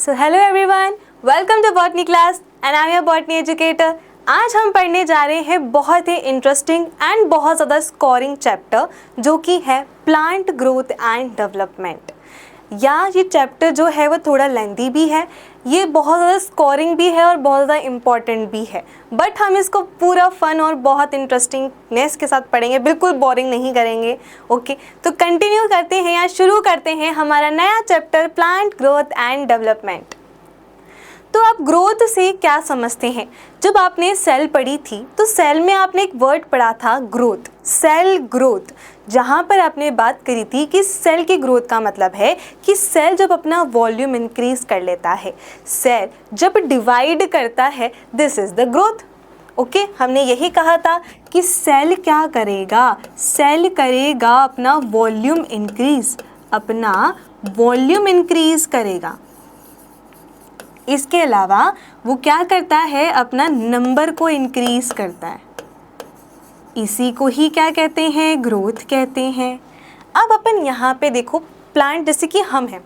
So hello everyone, welcome to botany class and I am your botany educator. आज हम पढ़ने जा रहे हैं बहुत ही इंटरेस्टिंग एंड बहुत ज़्यादा स्कोरिंग चैप्टर जो कि है प्लांट ग्रोथ एंड डेवलपमेंट। या ये चैप्टर जो है वो थोड़ा लेंथी भी है, ये बहुत ज़्यादा स्कोरिंग भी है और बहुत ज़्यादा इम्पॉर्टेंट भी है, बट हम इसको पूरा फन और बहुत इंटरेस्टिंगनेस के साथ पढ़ेंगे, बिल्कुल बोरिंग नहीं करेंगे। ओके, तो कंटिन्यू करते हैं या शुरू करते हैं हमारा नया chapter plant growth and development. तो आप ग्रोथ से क्या समझते हैं? जब आपने सेल पढ़ी थी तो सेल में आपने एक वर्ड पढ़ा था ग्रोथ, सेल ग्रोथ, जहाँ पर आपने बात करी थी कि सेल की ग्रोथ का मतलब है कि सेल जब अपना वॉल्यूम इंक्रीज कर लेता है, सेल जब डिवाइड करता है, this is the growth. Okay, हमने यही कहा था कि सेल क्या करेगा, सेल करेगा अपना वॉल्यूम इंक्रीज, अपना वॉल्यूम इंक्रीज करेगा। इसके अलावा वो क्या करता है, अपना नंबर को इंक्रीज करता है, इसी को ही क्या कहते हैं, ग्रोथ कहते हैं। अब अपन यहाँ पे देखो, प्लांट जैसे कि हम हैं,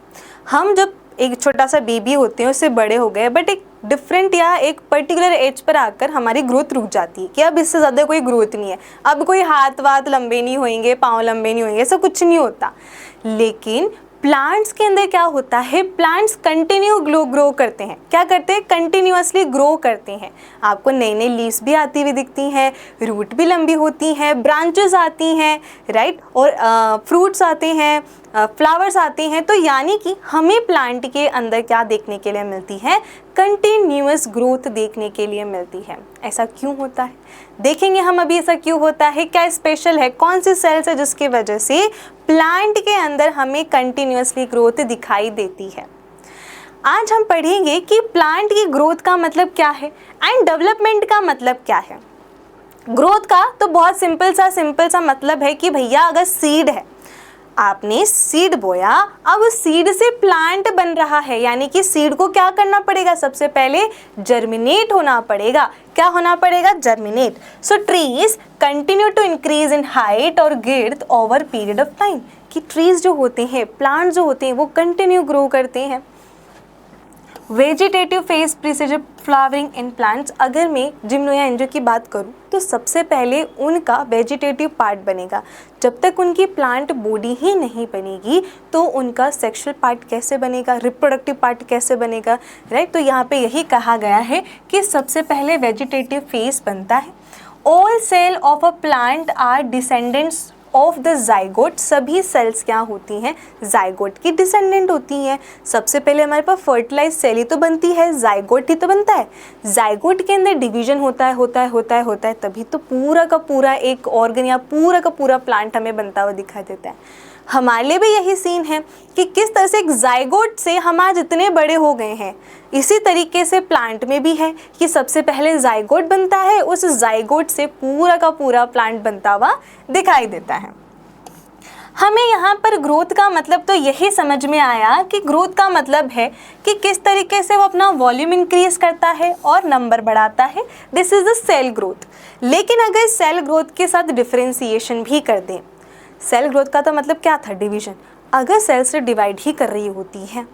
हम जब एक छोटा सा बेबी होते हैं उससे बड़े हो गए, बट एक डिफरेंट या एक पर्टिकुलर एज पर आकर हमारी ग्रोथ रुक जाती है कि अब इससे ज़्यादा कोई ग्रोथ नहीं है, अब कोई हाथ वाथ लंबे नहीं होंगे, पाँव लंबे नहीं होंगे, ऐसा कुछ नहीं होता। लेकिन प्लांट्स के अंदर क्या होता है, प्लांट्स कंटिन्यू ग्रो करते हैं। क्या करते हैं? कंटिन्यूअसली ग्रो करते हैं। आपको नई नई लीव्स भी आती हुई दिखती हैं, रूट भी लंबी होती हैं, ब्रांचेस आती हैं, राइट, और फ्रूट्स आते हैं, फ्लावर्स आते हैं। तो यानी कि हमें प्लांट के अंदर क्या देखने के लिए मिलती है, कंटिन्यूअस ग्रोथ देखने के लिए मिलती है। ऐसा क्यों होता है, देखेंगे हम अभी ऐसा क्यों होता है, क्या स्पेशल है, कौन सी सेल्स है जिसकी वजह से प्लांट के अंदर हमें कंटिन्यूअसली ग्रोथ दिखाई देती है। आज हम पढ़ेंगे कि प्लांट की ग्रोथ का मतलब क्या है एंड डेवलपमेंट का मतलब क्या है। ग्रोथ का तो बहुत सिंपल सा मतलब है कि भैया अगर सीड है, आपने सीड बोया, अब उस सीड से प्लांट बन रहा है, यानी कि सीड को क्या करना पड़ेगा, सबसे पहले जर्मिनेट होना पड़ेगा। क्या होना पड़ेगा? Germinate. So trees continue to increase in height और girth over period of time, कि ट्रीज जो होते हैं, प्लांट जो होते हैं, वो कंटिन्यू ग्रो करते हैं। Vegetative phase preceded flowering in plants, अगर मैं जिम्नो या एंजियो की बात करूं तो सबसे पहले उनका वेजिटेटिव पार्ट बनेगा। जब तक उनकी प्लांट बॉडी ही नहीं बनेगी तो उनका सेक्सुअल पार्ट कैसे बनेगा, रिप्रोडक्टिव पार्ट कैसे बनेगा, राइट। तो यहाँ पे यही कहा गया है कि सबसे पहले वेजिटेटिव फेज बनता है। All cell of a plant are descendants of the zygote, सभी सेल्स क्या होती हैं, जाइगोट की डिसेंडेंट होती हैं। सबसे पहले हमारे पास फर्टिलाइज सेल ही तो बनती है, जाइगोट ही तो बनता है। जाइगोट के अंदर डिवीजन होता है, तभी तो पूरा का पूरा एक ऑर्गन या पूरा का पूरा प्लांट हमें बनता हुआ दिखाई देता है। हमारे लिए भी यही सीन है कि किस तरह से एक जाइगोट से हम आज इतने बड़े हो गए हैं, इसी तरीके से प्लांट में भी है कि सबसे पहले जाइगोट बनता है, उस जाइगोट से पूरा का पूरा प्लांट बनता हुआ दिखाई देता है। हमें यहाँ पर ग्रोथ का मतलब तो यही समझ में आया कि ग्रोथ का मतलब है कि किस तरीके से वो अपना वॉल्यूम इंक्रीज करता है और नंबर बढ़ाता है, this is the cell growth. लेकिन अगर सेल ग्रोथ के साथ डिफरेंशिएशन भी कर दें, सेल ग्रोथ का तो मतलब क्या था, डिवीजन, अगर सेल से डिवाइड ही कर रही होती है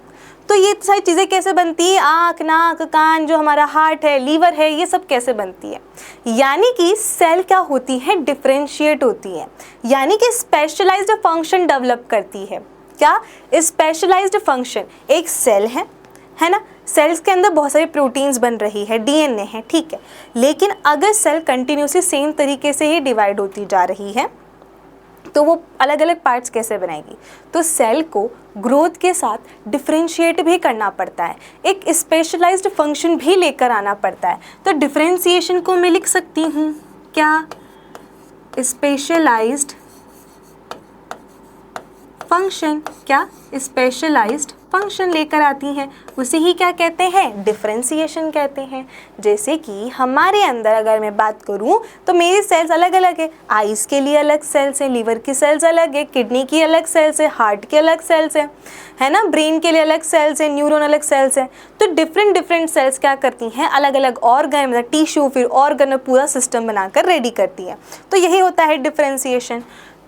तो ये सारी चीज़ें कैसे बनती है, आँख, नाक, कान, जो हमारा हार्ट है, लीवर है, ये सब कैसे बनती है। यानी कि सेल क्या होती है, डिफरेंशिएट होती है, यानी कि स्पेशलाइज्ड फंक्शन डेवलप करती है। क्या? Specialised function. एक सेल है ना, सेल्स के अंदर बहुत सारी प्रोटीन्स बन रही है, डीएनए है, ठीक है, लेकिन अगर सेल कंटिन्यूसली सेम तरीके से ही डिवाइड होती जा रही है तो वो अलग अलग पार्ट्स कैसे बनाएगी। तो सेल को ग्रोथ के साथ डिफरेंशिएट भी करना पड़ता है, एक स्पेशलाइज्ड फंक्शन भी लेकर आना पड़ता है। तो डिफरेंशिएशन को मैं लिख सकती हूँ क्या, स्पेशलाइज्ड फंक्शन, क्या स्पेशलाइज्ड फंक्शन लेकर आती हैं, उसे ही क्या कहते हैं, डिफरेंशिएशन कहते हैं। जैसे कि हमारे अंदर अगर मैं बात करूं तो मेरी सेल्स अलग अलग है, आइज़ के लिए अलग सेल्स हैं, लीवर की सेल्स अलग है, किडनी की अलग सेल्स है, हार्ट की अलग सेल्स है ना, ब्रेन के लिए अलग सेल्स है, न्यूरॉन अलग सेल्स है। तो डिफरेंट सेल्स क्या करती हैं, अलग अलग ऑर्गन, मतलब टिश्यू, फिर ऑर्गन, पूरा सिस्टम बनाकर रेडी करती है। तो यही होता है डिफरेंशिएशन।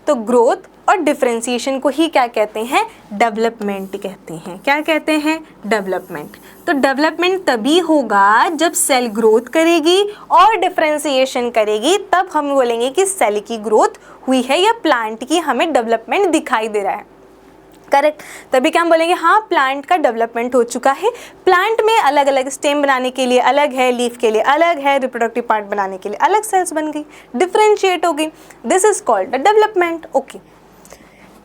तो ग्रोथ और डिफरेंशिएशन को ही क्या कहते हैं, डेवलपमेंट कहते हैं। क्या कहते हैं, डेवलपमेंट। तो डेवलपमेंट तभी होगा जब सेल ग्रोथ करेगी और डिफरेंशिएशन करेगी, तब हम बोलेंगे कि सेल की ग्रोथ हुई है या प्लांट की हमें डेवलपमेंट दिखाई दे रहा है। करेक्ट, तभी क्या हम बोलेंगे, हाँ प्लांट का डेवलपमेंट हो चुका है। प्लांट में अलग अलग स्टेम बनाने के लिए अलग है, लीफ के लिए अलग है, रिप्रोडक्टिव पार्ट बनाने के लिए अलग सेल्स बन गई, डिफरेंशिएट हो गई। This is called the development. Okay,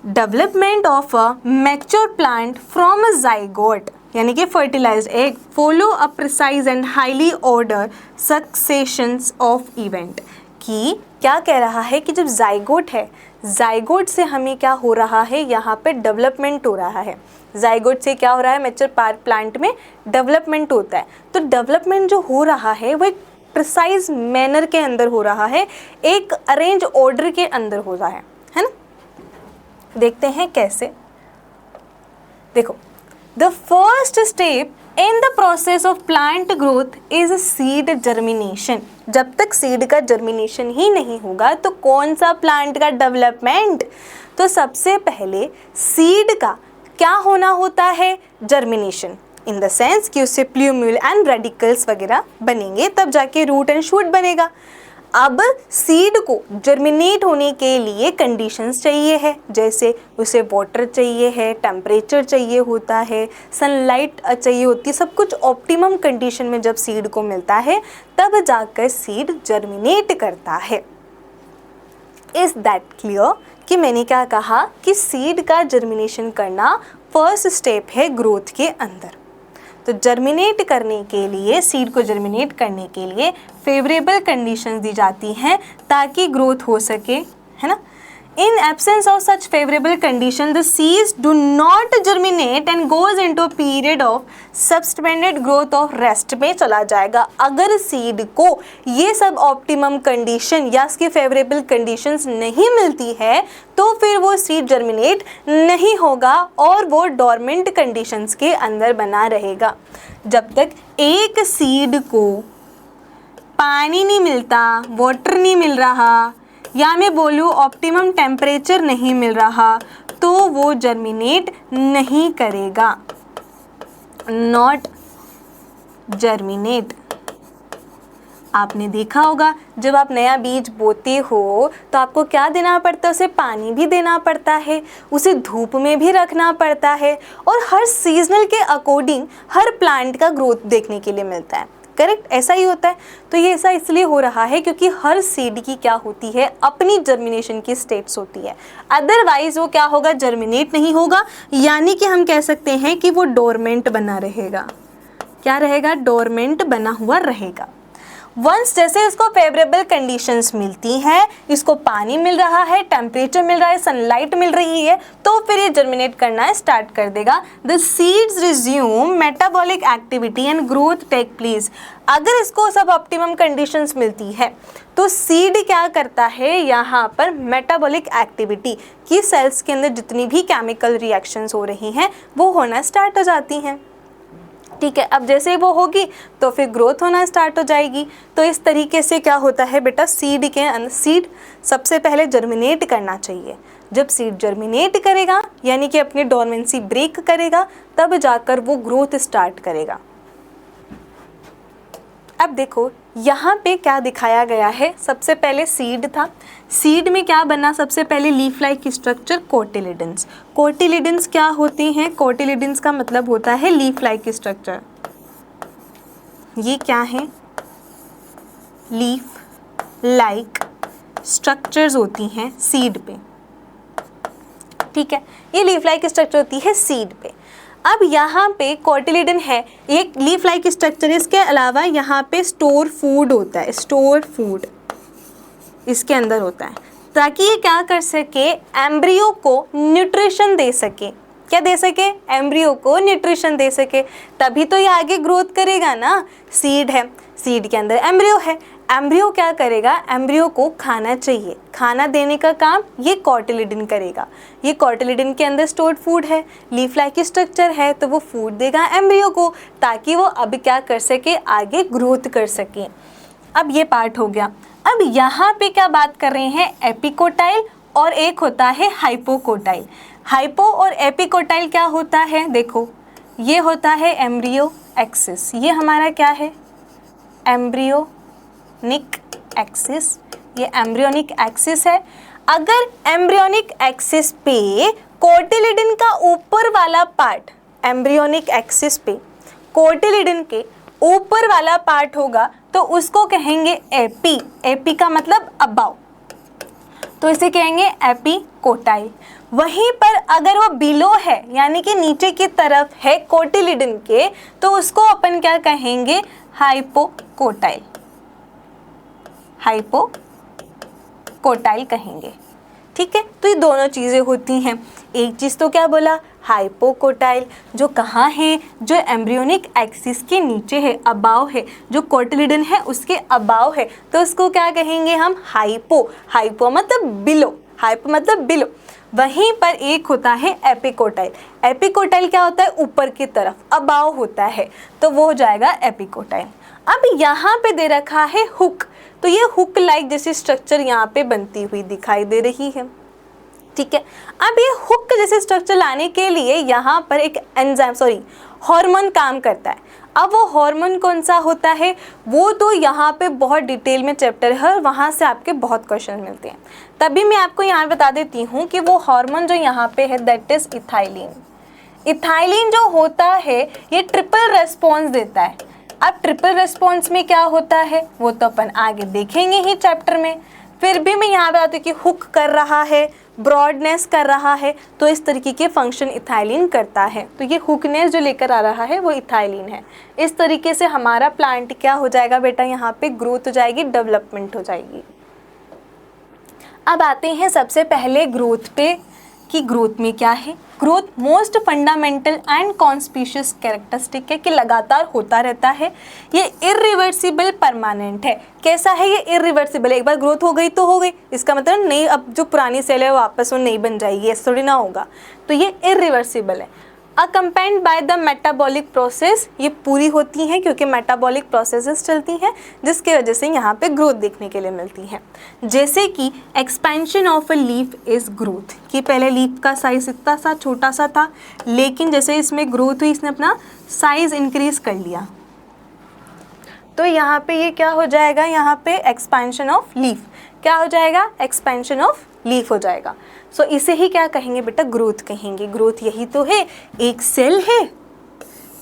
development of a mature plant from a zygote यानी कि fertilised egg follow a precise and highly order successions of event. कि क्या कह रहा है कि जब जाइगोट है, जाइगोट से हमें क्या हो रहा है, यहाँ पे डेवलपमेंट हो रहा है। जाइगोट से क्या हो रहा है, मैच्योर प्लांट में डेवलपमेंट होता है। तो डेवलपमेंट जो हो रहा है वो एक प्रिसाइज मैनर के अंदर हो रहा है, एक अरेंज ऑर्डर के अंदर हो रहा है ना। देखते हैं कैसे। देखो, the first step in the process of plant growth is seed germination. जब तक सीड का जर्मिनेशन ही नहीं होगा तो कौन सा प्लांट का डेवलपमेंट। तो सबसे पहले सीड का क्या होना होता है, जर्मिनेशन, इन द सेंस कि उससे प्ल्यूम्यूल एंड रेडिकल्स वगैरह बनेंगे, तब जाके रूट एंड शूट बनेगा। अब सीड को जर्मिनेट होने के लिए कंडीशंस चाहिए है, जैसे उसे वाटर चाहिए है, टेम्परेचर चाहिए होता है, सनलाइट चाहिए होती है, सब कुछ ऑप्टिमम कंडीशन में जब सीड को मिलता है तब जाकर सीड जर्मिनेट करता है। इज दैट क्लियर कि मैंने क्या कहा कि सीड का जर्मिनेशन करना फर्स्ट स्टेप है ग्रोथ के अंदर। तो जर्मिनेट करने के लिए, सीड को जर्मिनेट करने के लिए फेवरेबल कंडीशंस दी जाती हैं ताकि ग्रोथ हो सके, है ना। In absence of such favourable condition the seeds do not germinate and goes into period of suspended growth of rest में चला जाएगा। अगर सीड को ये सब ऑप्टिमम कंडीशन या इसकी फेवरेबल कंडीशंस नहीं मिलती है तो फिर वो सीड जर्मिनेट नहीं होगा और वो डोरमेंट कंडीशंस के अंदर बना रहेगा। जब तक एक सीड को पानी नहीं मिलता, वाटर नहीं मिल रहा, या मैं बोलूँ ऑप्टिमम टेम्परेचर नहीं मिल रहा, तो वो जर्मिनेट नहीं करेगा, नॉट जर्मिनेट। आपने देखा होगा जब आप नया बीज बोते हो तो आपको क्या देना पड़ता है, उसे पानी भी देना पड़ता है, उसे धूप में भी रखना पड़ता है, और हर सीजनल के अकॉर्डिंग हर प्लांट का ग्रोथ देखने के लिए मिलता है। करेक्ट, ऐसा ही होता है। तो ये ऐसा इसलिए हो रहा है क्योंकि हर सीड की क्या होती है, अपनी जर्मिनेशन की स्टेट्स होती है, अदरवाइज वो क्या होगा, जर्मिनेट नहीं होगा, यानी कि हम कह सकते हैं कि वो डोरमेंट बना रहेगा। क्या रहेगा, डोरमेंट बना हुआ रहेगा। वंस जैसे इसको फेवरेबल कंडीशंस मिलती हैं, इसको पानी मिल रहा है, टेम्परेचर मिल रहा है, सनलाइट मिल रही है, तो फिर ये जर्मिनेट करना स्टार्ट कर देगा। The seeds resume metabolic activity and growth take place. अगर इसको सब ऑप्टिमम कंडीशंस मिलती है तो सीड क्या करता है, यहाँ पर मेटाबॉलिक एक्टिविटी की सेल्स के अंदर जितनी भी केमिकल रिएक्शंस हो रही हैं वो होना स्टार्ट हो जाती हैं। ठीक है, अब जैसे वो होगी तो फिर ग्रोथ होना स्टार्ट हो जाएगी। तो इस तरीके से क्या होता है बेटा, सीड के अंदर सीड सबसे पहले जर्मिनेट करना चाहिए। जब सीड जर्मिनेट करेगा यानी कि अपनी डोरमेंसी ब्रेक करेगा, तब जाकर वो ग्रोथ स्टार्ट करेगा। अब देखो यहाँ पे क्या दिखाया गया है, सबसे पहले सीड था, सीड में क्या बना, सबसे पहले leaf like structure, cotyledons. Cotyledons क्या होती हैं, कोटिलिडन्स का मतलब होता है लीफ लाइक स्ट्रक्चर। ये क्या है, लीफ लाइक स्ट्रक्चर्स होती हैं सीड पे। ठीक है, ये लीफ लाइक स्ट्रक्चर होती है सीड पे। अब यहाँ पे कोटिलिडन है, एक लीफ लाइक स्ट्रक्चर, इसके अलावा यहाँ पे स्टोर फूड होता है, स्टोर फूड इसके अंदर होता है, ताकि ये क्या कर सके, एम्ब्रियो को न्यूट्रिशन दे सके। क्या दे सके, एम्ब्रियो को न्यूट्रिशन दे सके, तभी तो ये आगे ग्रोथ करेगा ना। सीड है, सीड के अंदर एम्ब्रियो है, एम्ब्रियो क्या करेगा, एम्ब्रियो को खाना चाहिए, खाना देने का काम ये कोटिलिडन करेगा। ये कोटिलिडन के अंदर स्टोर्ड फूड है, लीफ लाइक स्ट्रक्चर है, तो वो फूड देगा एम्ब्रियो को ताकि वो अब क्या कर सके, आगे ग्रोथ कर सके। अब ये पार्ट हो गया। अब यहाँ पे क्या बात कर रहे हैं, एपिकोटाइल और एक होता है हाइपोकोटाइल। हाइपो और एपिकोटाइल क्या होता है, देखो ये होता है एम्ब्रियो एक्सिस, ये हमारा क्या है, एम्ब्रियोनिक एक्सिस, ये एम्ब्रियोनिक एक्सिस है। अगर एम्ब्रियोनिक एक्सिस पे कोटिलिडन का ऊपर वाला पार्ट, एम्ब्रियोनिक एक्सिस पे कोटिलिडन के ऊपर वाला पार्ट होगा तो उसको कहेंगे एपी, एपी का मतलब अबाव, तो इसे कहेंगे एपिकोटाइल। वहीं पर अगर वो बिलो है यानी कि नीचे की तरफ है कोटिलिडन के, तो उसको अपन क्या कहेंगे, हाइपोकोटाइल, हाइपोकोटाइल कहेंगे। ठीक है, तो ये दोनों चीज़ें होती हैं। एक चीज़ तो क्या बोला, हाइपोकोटाइल, जो कहाँ है, जो एम्ब्रियोनिक एक्सिस के नीचे है, अबाव है, जो कोटिलिडन है उसके अबाव है, तो उसको क्या कहेंगे हम, हाइपो, हाइपो मतलब बिलो, हाइपो मतलब बिलो। वहीं पर एक होता है एपिकोटाइल, एपिकोटाइल क्या होता है, ऊपर की तरफ, अबाव होता है, तो वो हो जाएगा एपिकोटाइल। अब यहाँ पे दे रखा है हुक, तो ये हुक लाइक जैसी स्ट्रक्चर यहाँ पे बनती हुई दिखाई दे रही है। ठीक है, अब ये हुक जैसे स्ट्रक्चर लाने के लिए यहाँ पर एक एंजाइम हार्मोन काम करता है। अब वो हार्मोन कौन सा होता है, वो तो यहाँ पे बहुत डिटेल में चैप्टर है और वहाँ से आपके बहुत क्वेश्चन मिलते हैं। तभी मैं आपको यहाँ बता देती हूँ कि वो हार्मोन जो यहाँ पे है दैट इज इथाइलिन। इथाइलिन जो होता है ये ट्रिपल रेस्पॉन्स देता है। अब ट्रिपल रेस्पॉन्स में क्या होता है वो तो अपन आगे देखेंगे ही चैप्टर में, फिर भी मैं यहाँ बताती हूँ कि हुक कर रहा है, ब्रॉडनेस कर रहा है, तो इस तरीके के फंक्शन इथाइलिन करता है। तो ये हुकनेस जो लेकर आ रहा है वो इथाइलिन है। इस तरीके से हमारा प्लांट क्या हो जाएगा बेटा, यहाँ पे ग्रोथ हो जाएगी, डेवलपमेंट हो जाएगी। अब आते हैं सबसे पहले ग्रोथ पे कि ग्रोथ में क्या है। Growth most fundamental and conspicuous characteristic है कि लगातार होता रहता है, ये इरिवर्सिबल परमानेंट है। कैसा है ये, इरिवर्सिबल, एक बार ग्रोथ हो गई तो हो गई, इसका मतलब नहीं अब जो पुरानी सेल है वो वापस वो नहीं बन जाएगी, ऐसा थोड़ी ना होगा, तो ये इरिवर्सिबल है। Accompanied by the metabolic process, ये पूरी होती हैं क्योंकि मेटाबॉलिक प्रोसेसेस चलती हैं जिसके वजह से यहाँ पे ग्रोथ देखने के लिए मिलती है। जैसे कि expansion of a leaf is growth, कि पहले लीफ का साइज इतना सा छोटा सा था, लेकिन जैसे इसमें ग्रोथ हुई इसने अपना साइज इंक्रीज कर लिया, तो यहाँ पे ये क्या हो जाएगा, यहाँ पे एक्सपेंशन ऑफ लीफ क्या हो जाएगा, एक्सपेंशन ऑफ लीफ हो जाएगा। सो इसे ही क्या कहेंगे बेटा, ग्रोथ कहेंगे। ग्रोथ यही तो है, एक सेल है,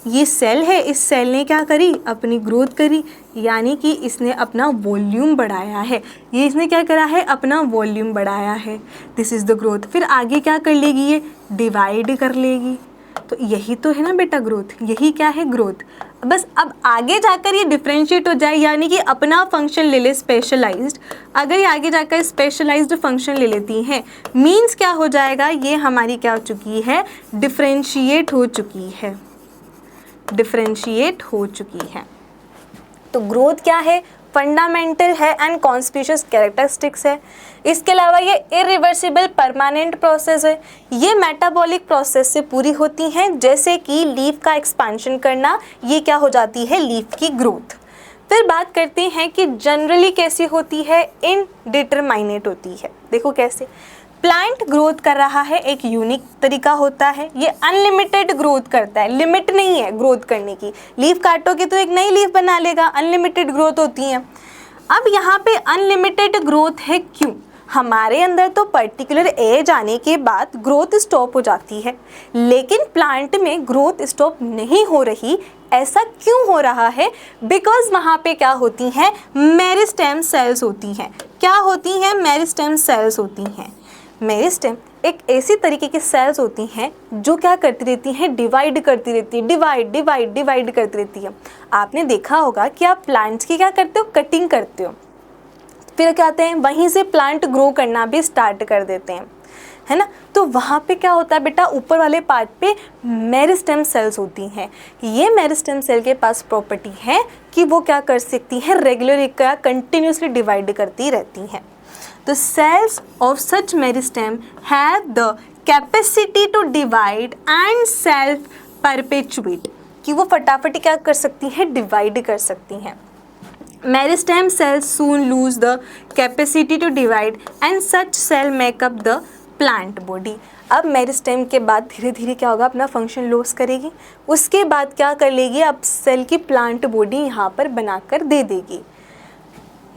ये सेल है, इस सेल ने क्या करी, अपनी ग्रोथ करी, यानी कि इसने अपना वॉल्यूम बढ़ाया है। ये इसने क्या करा है, अपना वॉल्यूम बढ़ाया है, दिस इज़ द ग्रोथ। फिर आगे क्या कर लेगी, ये डिवाइड कर लेगी, तो यही तो है ना बेटा ग्रोथ, यही क्या है ग्रोथ। बस अब आगे जाकर ये डिफ्रेंशिएट हो जाए, यानी कि अपना फंक्शन ले ले स्पेशलाइज्ड। अगर ये आगे जाकर स्पेशलाइज्ड फंक्शन ले लेती हैं, मीन्स क्या हो जाएगा, ये हमारी क्या हो चुकी है, डिफ्रेंशिएट हो चुकी है, डिफ्रेंशिएट हो चुकी है। तो ग्रोथ क्या है, फंडामेंटल है एंड कॉन्स्पिशियस कैरेक्टरिस्टिक्स है। इसके अलावा ये इरिवर्सिबल परमानेंट प्रोसेस है, ये मेटाबॉलिक प्रोसेस से पूरी होती हैं, जैसे कि लीफ का एक्सपेंशन करना, ये क्या हो जाती है, लीफ की ग्रोथ। फिर बात करते हैं कि जनरली कैसी होती है, इनडिटरमाइनेट होती है। देखो कैसे प्लांट ग्रोथ कर रहा है, एक यूनिक तरीका होता है, ये अनलिमिटेड ग्रोथ करता है, लिमिट नहीं है ग्रोथ करने की। लीफ काटोगे तो एक नई लीफ बना लेगा, अनलिमिटेड ग्रोथ होती है। अब यहाँ पे अनलिमिटेड ग्रोथ है क्यों, हमारे अंदर तो पर्टिकुलर एज आने के बाद ग्रोथ स्टॉप हो जाती है, लेकिन प्लांट में ग्रोथ स्टॉप नहीं हो रही। ऐसा क्यों हो रहा है, बिकॉज वहाँ पे क्या होती हैं, मेरिस्टेम सेल्स होती हैं। क्या होती हैं, मेरिस्टेम सेल्स होती हैं। मेरिस्टेम एक ऐसी तरीके की सेल्स होती हैं जो क्या करती रहती हैं, डिवाइड करती रहती है, डिवाइड करती रहती है। आपने देखा होगा कि आप प्लांट्स की क्या करते हो, कटिंग करते हो, फिर क्या कहते हैं, वहीं से प्लांट ग्रो करना भी स्टार्ट कर देते हैं, है ना। तो वहाँ पे क्या होता है बेटा, ऊपर वाले पार्ट पे मेरिस्टेम सेल्स होती हैं। ये मेरिस्टेम सेल के पास प्रॉपर्टी है कि वो क्या कर सकती हैं, रेगुलर क्या कंटिन्यूसली डिवाइड करती रहती हैं। The cells of such meristem have the capacity to divide and self perpetuate, कि वो फटाफट क्या कर सकती हैं, डिवाइड कर सकती हैं। Meristem cells soon lose the capacity to divide and such cell make up the plant body. अब मेरिस्टेम के बाद धीरे धीरे क्या होगा, अपना फंक्शन लॉस करेगी, उसके बाद क्या कर लेगी, अब सेल की प्लांट बॉडी यहाँ पर बनाकर दे देगी।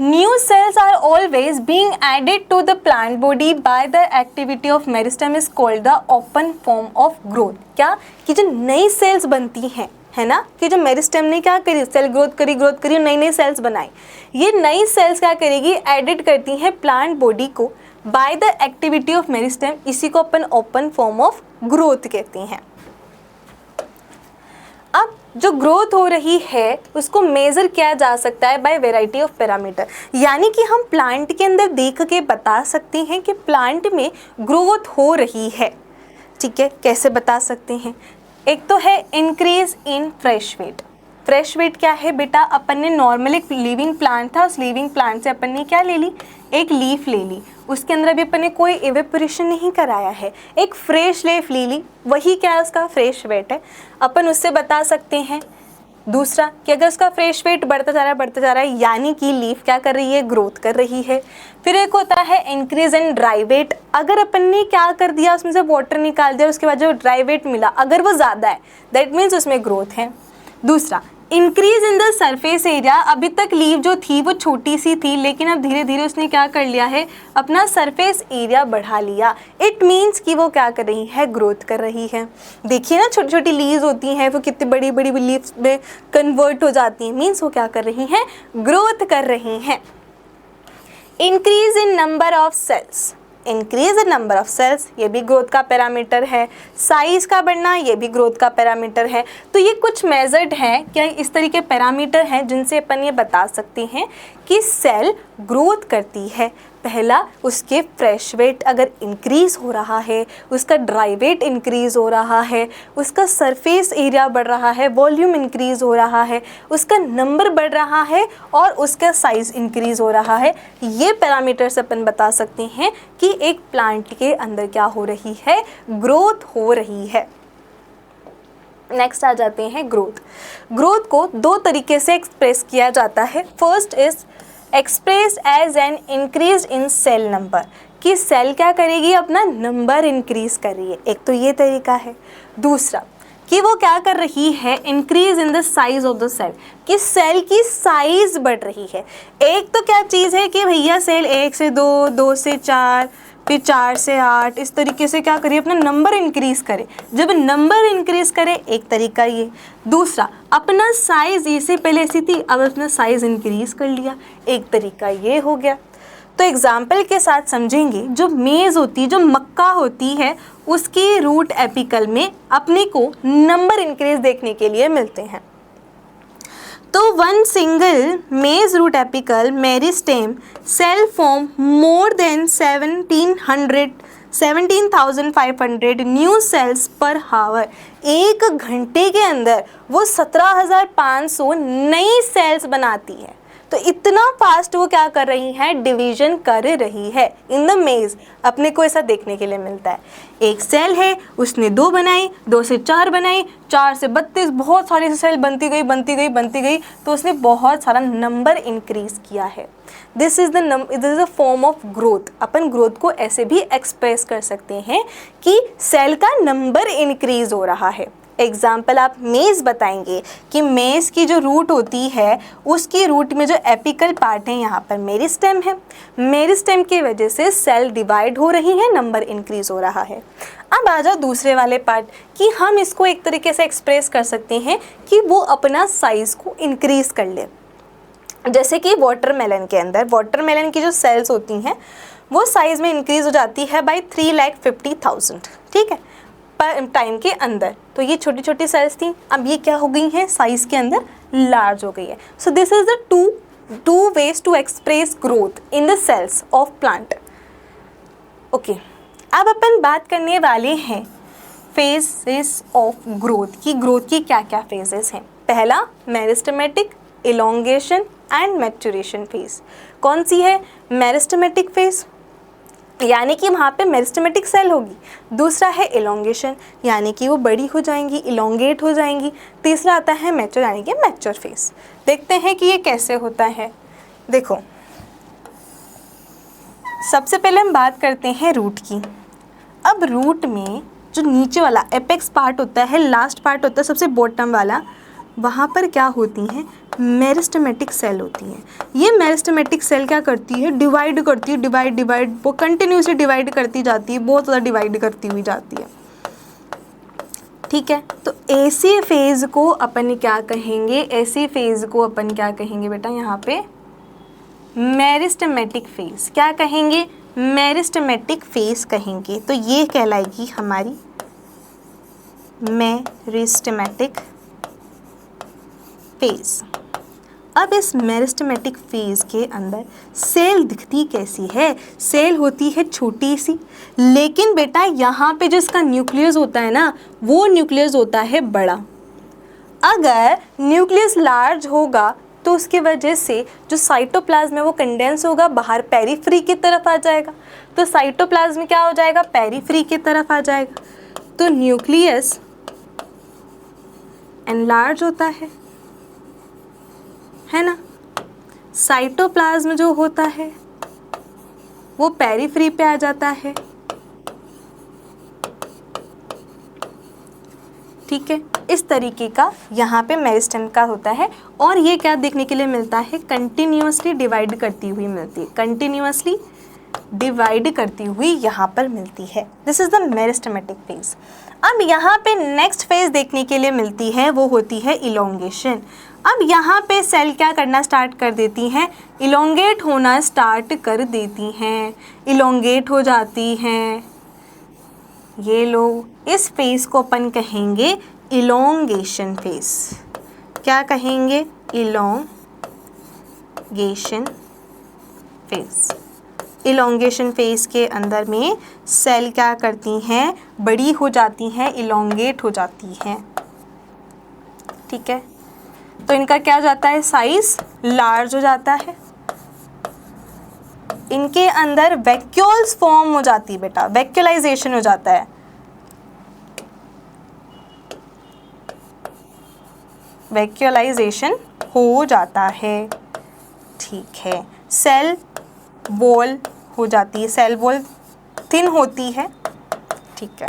New cells are always being added to the plant body by the activity of meristem is called the open form of growth. क्या कि जो नई सेल्स बनती हैं, है ना, कि जो मेरिस्टेम ने क्या करी, सेल ग्रोथ करी, नई नई सेल्स बनाई। ये नई सेल्स क्या करेगी, एडिट करती हैं प्लांट बॉडी को bye the activity of meristem, इसी को अपन ओपन फॉर्म ऑफ ग्रोथ कहते हैं। अब जो ग्रोथ हो रही है उसको मेज़र किया जा सकता है बाय वैरायटी ऑफ पैरामीटर, यानी कि हम प्लांट के अंदर देख के बता सकते हैं कि प्लांट में ग्रोथ हो रही है। ठीक है, कैसे बता सकते हैं, एक तो है increase in fresh weight. Fresh weight क्या है बेटा, अपन ने नॉर्मल एक लिविंग प्लांट था, उस लिविंग प्लांट से अपन ने क्या ले ली, एक लीफ ले ली, उसके अंदर अभी अपन ने कोई एवेपोरेशन नहीं कराया है, एक फ्रेश लीफ ले ली, वही क्या है, उसका फ्रेश वेट है, अपन उससे बता सकते हैं। दूसरा कि अगर उसका फ्रेश वेट बढ़ता जा रहा है यानी कि लीफ क्या कर रही है, ग्रोथ कर रही है। फिर एक होता है इंक्रीज इन ड्राई वेट, अगर अपन ने क्या कर दिया, उसमें से वाटर निकाल दिया, उसके बाद जो ड्राई वेट मिला अगर वो ज़्यादा है, दैट मीन्स उसमें ग्रोथ है। दूसरा increase in the surface area, अभी तक लीफ जो थी वो छोटी सी थी, लेकिन अब धीरे धीरे उसने क्या कर लिया है, अपना सरफेस एरिया बढ़ा लिया। इट मीन्स कि वो क्या कर रही है, ग्रोथ कर रही है। देखिए ना, छोटी छोटी लीव्स होती हैं, वो कितनी बड़ी बड़ी लीव्स में कन्वर्ट हो जाती हैं, मीन्स वो क्या कर रही हैं, ग्रोथ कर रही हैं। Increase in number of cells, increase in number of cells, ये भी ग्रोथ का पैरामीटर है। साइज का बढ़ना, ये भी ग्रोथ का पैरामीटर है। तो ये कुछ मेजर्ड हैं, क्या इस तरीके पैरामीटर हैं जिनसे अपन ये बता सकते हैं कि सेल ग्रोथ करती है। पहला, उसके फ्रेश वेट अगर इंक्रीज़ हो रहा है, उसका ड्राई वेट इंक्रीज़ हो रहा है, उसका सरफेस एरिया बढ़ रहा है, वॉल्यूम इंक्रीज़ हो रहा है, उसका नंबर बढ़ रहा है और उसका साइज़ इंक्रीज़ हो रहा है। ये पैरामीटर्स अपन बता सकते हैं कि एक प्लांट के अंदर क्या हो रही है, ग्रोथ हो रही है। नेक्स्ट आ जाते हैं ग्रोथ। ग्रोथ को दो तरीके से एक्सप्रेस किया जाता है। First is expressed as an increase in cell number, कि सेल क्या करेगी, अपना नंबर इंक्रीज कर रही है, एक तो ये तरीका है। दूसरा कि वो क्या कर रही है, increase in the size of the cell, कि सेल की साइज बढ़ रही है। एक तो क्या चीज़ है कि भैया सेल 1 से 2, 2 से 4, फिर 4 से 8, इस तरीके से क्या करिए, अपना नंबर इंक्रीज करे। जब नंबर इंक्रीज करे, एक तरीका ये। दूसरा, अपना साइज ये से पहले ऐसी थी, अब अपना साइज इंक्रीज कर लिया, एक तरीका ये हो गया। तो एग्जाम्पल के साथ समझेंगे, जो मेज़ होती, जो मक्का होती है, उसके रूट एपिकल में अपने को नंबर इंक्रीज देखने के लिए मिलते हैं। तो one single maize root apical meristem cell form more than 17,500 new cells per hour. एक घंटे के अंदर वो 17,500 नई सेल्स बनाती है। तो इतना फास्ट वो क्या कर रही है, डिवीजन कर रही है इन द मेज। अपने को ऐसा देखने के लिए मिलता है, एक सेल है, उसने 2 बनाई, 2 से 4 बनाई, 4 से 32, बहुत सारी सेल बनती गई, तो उसने बहुत सारा नंबर इंक्रीज किया है। This is the form of growth. Upon growth को ऐसे भी एक्सप्रेस कर सकते हैं कि सेल का नंबर इंक्रीज हो रहा है। एग्जाम्पल आप मेज बताएंगे कि मेज की जो रूट होती है, उसकी रूट में जो एपिकल पार्ट है, यहाँ पर मेरिस्टेम है, मेरिस्टेम की वजह से सेल डिवाइड हो रही है, नंबर इंक्रीज हो रहा है। अब आ जाओ दूसरे वाले पार्ट, कि हम इसको एक तरीके से एक्सप्रेस कर सकते हैं कि वो अपना साइज को इंक्रीज कर ले। जैसे कि वाटरमेलन के अंदर, वाटरमेलन की जो सेल्स होती हैं वो साइज में इंक्रीज हो जाती है बाय 3,50,000, ठीक है, टाइम के अंदर। तो ये छोटी छोटी सेल्स थी, अब ये क्या हो गई हैं, साइज के अंदर लार्ज हो गई है। So this is the two ways to express growth in the cells of plant. Okay, अब अपन बात करने वाले हैं फेजेस ऑफ ग्रोथ की। ग्रोथ की क्या क्या फेजेस हैं। पहला, meristematic, elongation and maturation phase. कौन सी है, मेरिस्टेमेटिक फेज, यानी कि वहाँ पे मेरिस्टेमेटिक सेल होगी। दूसरा है इलोंगेशन, यानी कि वो बड़ी हो जाएंगी, इलोंगेट हो जाएंगी। तीसरा आता है मैच्योर, यानी कि मैच्योर फेज। देखते हैं कि ये कैसे होता है। देखो, सबसे पहले हम बात करते हैं रूट की। अब रूट में जो नीचे वाला एपेक्स पार्ट होता है, लास्ट पार्ट होता है सबसे बॉटम वाला, वहाँ पर क्या होती हैं, मेरिस्टेमेटिक सेल होती हैं। ये मेरिस्टेमेटिक सेल क्या करती है, डिवाइड करती है, डिवाइड वो कंटिन्यूसली डिवाइड करती जाती है, बहुत ज़्यादा डिवाइड करती हुई जाती है। ठीक है, तो ऐसे फेज़ को अपन क्या कहेंगे, ऐसे फेज़ को अपन क्या कहेंगे बेटा, यहाँ पे मेरिस्टेमेटिक फेज़ क्या कहेंगे, मेरिस्टेमेटिक फेज़ कहेंगे। तो ये कहलाएगी हमारी मेरिस्टेमेटिक फेज़। अब इस मेरिस्टेमेटिक फेज़ के अंदर सेल दिखती कैसी है, सेल होती है छोटी सी, लेकिन बेटा यहाँ पे जो इसका न्यूक्लियस होता है ना, वो न्यूक्लियस होता है बड़ा। अगर न्यूक्लियस लार्ज होगा तो उसकी वजह से जो साइटोप्लाज्म है वो कंडेंस होगा, बाहर पेरिफेरी की तरफ आ जाएगा। तो साइटोप्लाज्म क्या हो जाएगा, पेरिफेरी की तरफ आ जाएगा। तो न्यूक्लियस एनलार्ज होता है ना। साइटोप्लाज्म जो होता है वो पेरिफेरी पे आ जाता है। ठीक है, इस तरीके का यहाँ पे मेरिस्टेम का होता है। और ये क्या देखने के लिए मिलता है, कंटिन्यूअसली डिवाइड करती हुई मिलती है, कंटिन्यूअसली डिवाइड करती हुई यहाँ पर मिलती है। This is the meristematic phase. अब यहाँ पे नेक्स्ट फेज देखने के लिए मिलती है, वो होती है इलोंगेशन। अब यहाँ पे सेल क्या करना स्टार्ट कर देती हैं, इलोंगेट होना स्टार्ट कर देती हैं, इलोंगेट हो जाती हैं। ये लो, इस फेज को अपन कहेंगे इलोंगेशन फेज। क्या कहेंगे, इलोंगेशन फेज। इलोंगेशन फेज के अंदर में सेल क्या करती हैं, बड़ी हो जाती हैं, इलोंगेट हो जाती हैं। ठीक है, तो इनका क्या हो जाता है, साइज लार्ज हो जाता है। इनके अंदर वैक्यूल्स फॉर्म हो जाती है बेटा, वैक्यूलाइजेशन हो जाता है। वैक्यूलाइजेशन हो जाता है। ठीक है, सेल वॉल हो जाती है, सेल वॉल थिन होती है। ठीक है,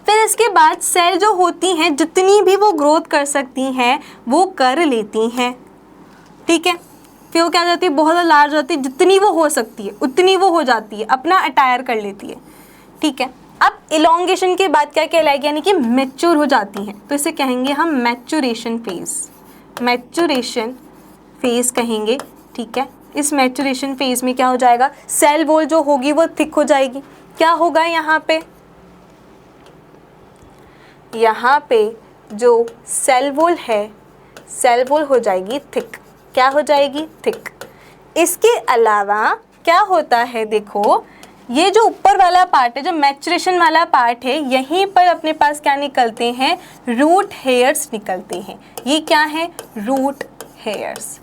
फिर इसके बाद सेल जो होती हैं, जितनी भी वो ग्रोथ कर सकती हैं वो कर लेती हैं। ठीक है, फिर वो क्या हो जाती है, बहुत ज़्यादा लार्ज होती है, जितनी वो हो सकती है उतनी वो हो जाती है, अपना अटायर कर लेती है। ठीक है, अब इलोंगेशन के बाद क्या कहलाएगी, यानी कि मैच्योर हो जाती हैं, तो इसे कहेंगे हम मैच्योरेशन फेज, मैच्योरेशन फेज कहेंगे। ठीक है, इस मैच्योरेशन फेज में क्या हो जाएगा, सेल वॉल जो होगी वो थिक हो जाएगी। क्या होगा यहाँ पे, यहाँ पे जो सेल वॉल है, सेल वॉल हो जाएगी थिक। क्या हो जाएगी, थिक। इसके अलावा क्या होता है, देखो ये जो ऊपर वाला पार्ट है, जो मैच्योरेशन वाला पार्ट है, यहीं पर अपने पास क्या निकलते हैं, रूट हेयर्स निकलते हैं। ये क्या है, रूट हेयर्स,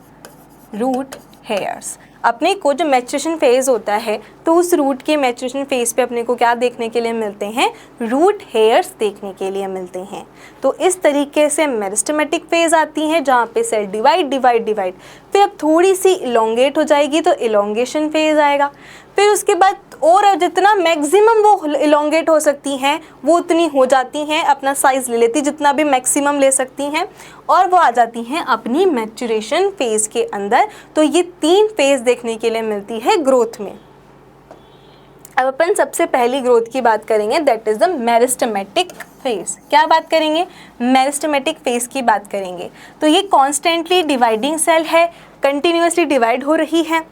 रूट हेयर्स। अपने को जो मैच्योरेशन फेज होता है तो उस रूट के मैच्योरेशन फेज पे अपने को क्या देखने के लिए मिलते हैं, रूट हेयर्स देखने के लिए मिलते हैं। तो इस तरीके से मेरिस्टेमेटिक फेज आती है जहाँ पे सेल डिवाइड, फिर अब थोड़ी सी इलोंगेट हो जाएगी तो इलोंगेशन फेज आएगा। फिर उसके बाद और जितना मैक्सिमम वो इलोंगेट हो सकती हैं वो उतनी हो जाती हैं, अपना साइज़ ले लेती, जितना भी मैक्सिमम ले सकती हैं, और वो आ जाती हैं अपनी मैच्योरेशन फेज़ के अंदर। तो ये 3 फेज़ देखने के लिए मिलती है ग्रोथ में। अब अपन सबसे पहली ग्रोथ की बात करेंगे, that is the meristematic phase. क्या बात करेंगे, मेरिस्टेमेटिक फेज़ की बात करेंगे। तो ये कॉन्स्टेंटली डिवाइडिंग सेल है, कंटिन्यूसली डिवाइड हो रही है।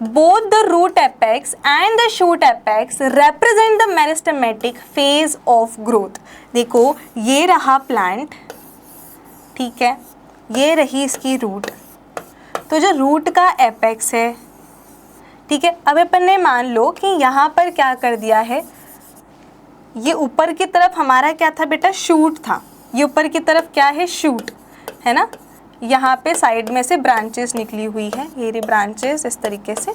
Both the root apex and the shoot apex represent the meristematic phase of growth। देखो ये रहा प्लांट, ठीक है, ये रही इसकी रूट। तो जो रूट का एपेक्स है, ठीक है, अब अपन ने मान लो कि यहाँ पर क्या कर दिया है, ये ऊपर की तरफ हमारा क्या था बेटा, शूट था। ये ऊपर की तरफ क्या है, शूट है ना। यहाँ पे साइड में से ब्रांचेस निकली हुई है, ये रही ब्रांचेस इस तरीके से,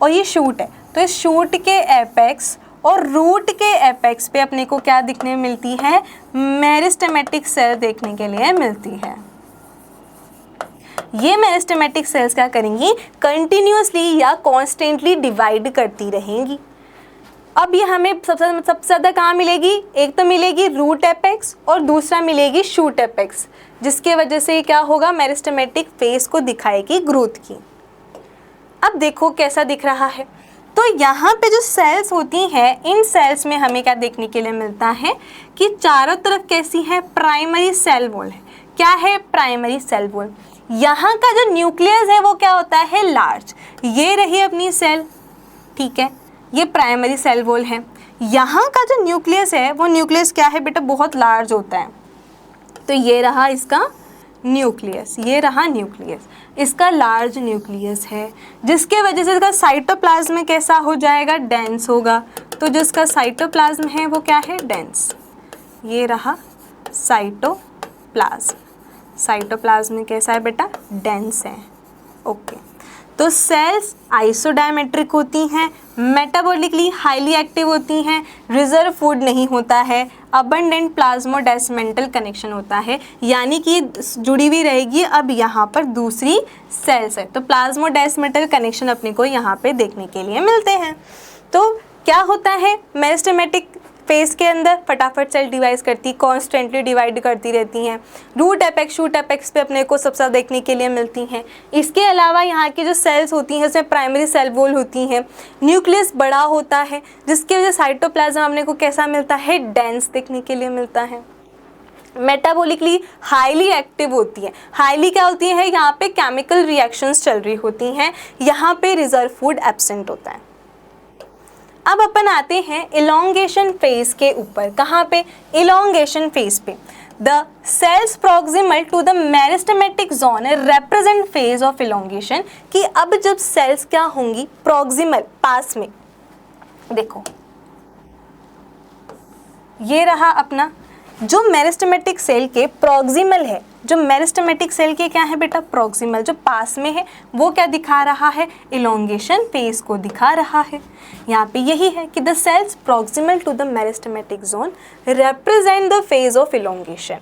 और ये शूट है। तो इस शूट के एपेक्स और रूट के एपेक्स पे अपने को क्या दिखने मिलती है, मेरिस्टेमेटिक सेल देखने के लिए मिलती है। ये मेरिस्टेमेटिक सेल्स क्या करेंगी, कंटिन्यूसली या कॉन्स्टेंटली डिवाइड करती रहेंगी। अब ये हमें सबसे ज़्यादा कहाँ मिलेगी, एक तो मिलेगी रूट एपेक्स और दूसरा मिलेगी शूट एपेक्स, जिसके वजह से क्या होगा, मेरिस्टेमेटिक फेज को दिखाएगी ग्रोथ की। अब देखो कैसा दिख रहा है। तो यहाँ पे जो सेल्स होती हैं, इन सेल्स में हमें क्या देखने के लिए मिलता है कि चारों तरफ कैसी है, प्राइमरी सेल वॉल है। क्या है, प्राइमरी सेल वॉल। यहाँ का जो न्यूक्लियस है वो क्या होता है, लार्ज। ये रही अपनी सेल, ठीक है, ये प्राइमरी सेल वॉल है। यहाँ का जो न्यूक्लियस है वो न्यूक्लियस क्या है बेटा, बहुत लार्ज होता है। तो ये रहा इसका न्यूक्लियस, ये रहा न्यूक्लियस, इसका लार्ज न्यूक्लियस है, जिसके वजह से इसका साइटोप्लाज्म कैसा हो जाएगा, डेंस होगा। तो जिसका साइटोप्लाज्म है वो क्या है, डेंस। ये रहा साइटोप्लाज्म, साइटोप्लाज्म कैसा है बेटा, डेंस है। ओके, तो सेल्स आइसोडायमेट्रिक होती हैं, मेटाबॉलिकली हाईली एक्टिव होती हैं, रिजर्व फूड नहीं होता है, अबंडेंट प्लाज्मोडेस्मेंटल कनेक्शन होता है, यानी कि जुड़ी हुई रहेगी अब यहाँ पर दूसरी सेल्स है। तो प्लाज्मोडेस्मेंटल कनेक्शन अपने को यहाँ पे देखने के लिए मिलते हैं। तो क्या होता है, मेरिस्टेमेटिक फेस के अंदर फटाफट सेल डिवाइड करती, कॉन्स्टेंटली डिवाइड करती रहती हैं। रूट एपेक्स, शूट एपेक्स पे अपने को सबसे ज़्यादा देखने के लिए मिलती हैं। इसके अलावा यहाँ की जो सेल्स होती हैं उसमें प्राइमरी सेल वॉल होती हैं, न्यूक्लियस बड़ा होता है, जिसकी वजह से साइटोप्लाज्म अपने को कैसा मिलता है, डेंस देखने के लिए मिलता है। मेटाबॉलिकली हाईली एक्टिव होती है, हाईली क्या होती है, यहाँ पे केमिकल रिएक्शंस चल रही होती हैं, यहाँ पे रिजर्व फूड एब्सेंट होता है। अब अपन आते हैं इलोंगेशन फेज के ऊपर। कहाँ पे, इलोंगेशन फेज पे। The cells proximal to the meristematic zone represent phase of elongation, कि अब जब सेल्स क्या होंगी, प्रॉक्सिमल, पास में। देखो ये रहा अपना जो मेरिस्टेमेटिक सेल के प्रॉक्सिमल है, जो मेरिस्टेमेटिक सेल के क्या है बेटा, प्रॉक्सिमल, जो पास में है, वो क्या दिखा रहा है, इलोंगेशन फेज को दिखा रहा है। यहाँ पे यही है कि the cells proximal to the meristematic zone represent the phase of elongation.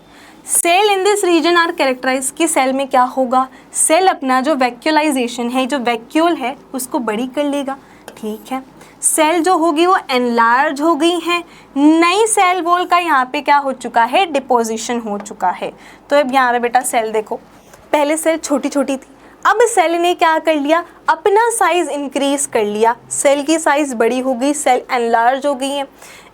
Cell in this region are characterise, की सेल में क्या होगा, सेल अपना जो वैक्यूलाइजेशन है, जो वैक्यूल है उसको बड़ी कर लेगा, ठीक है। सेल जो होगी वो एनलार्ज हो गई है, नई सेल वॉल का यहाँ पे क्या हो चुका है, डिपोजिशन हो चुका है। तो अब यहाँ पे बेटा सेल देखो, पहले सेल छोटी छोटी थी, अब सेल ने क्या कर लिया, अपना साइज इंक्रीज कर लिया, सेल की साइज बड़ी हो गई, सेल एनलार्ज हो गई है।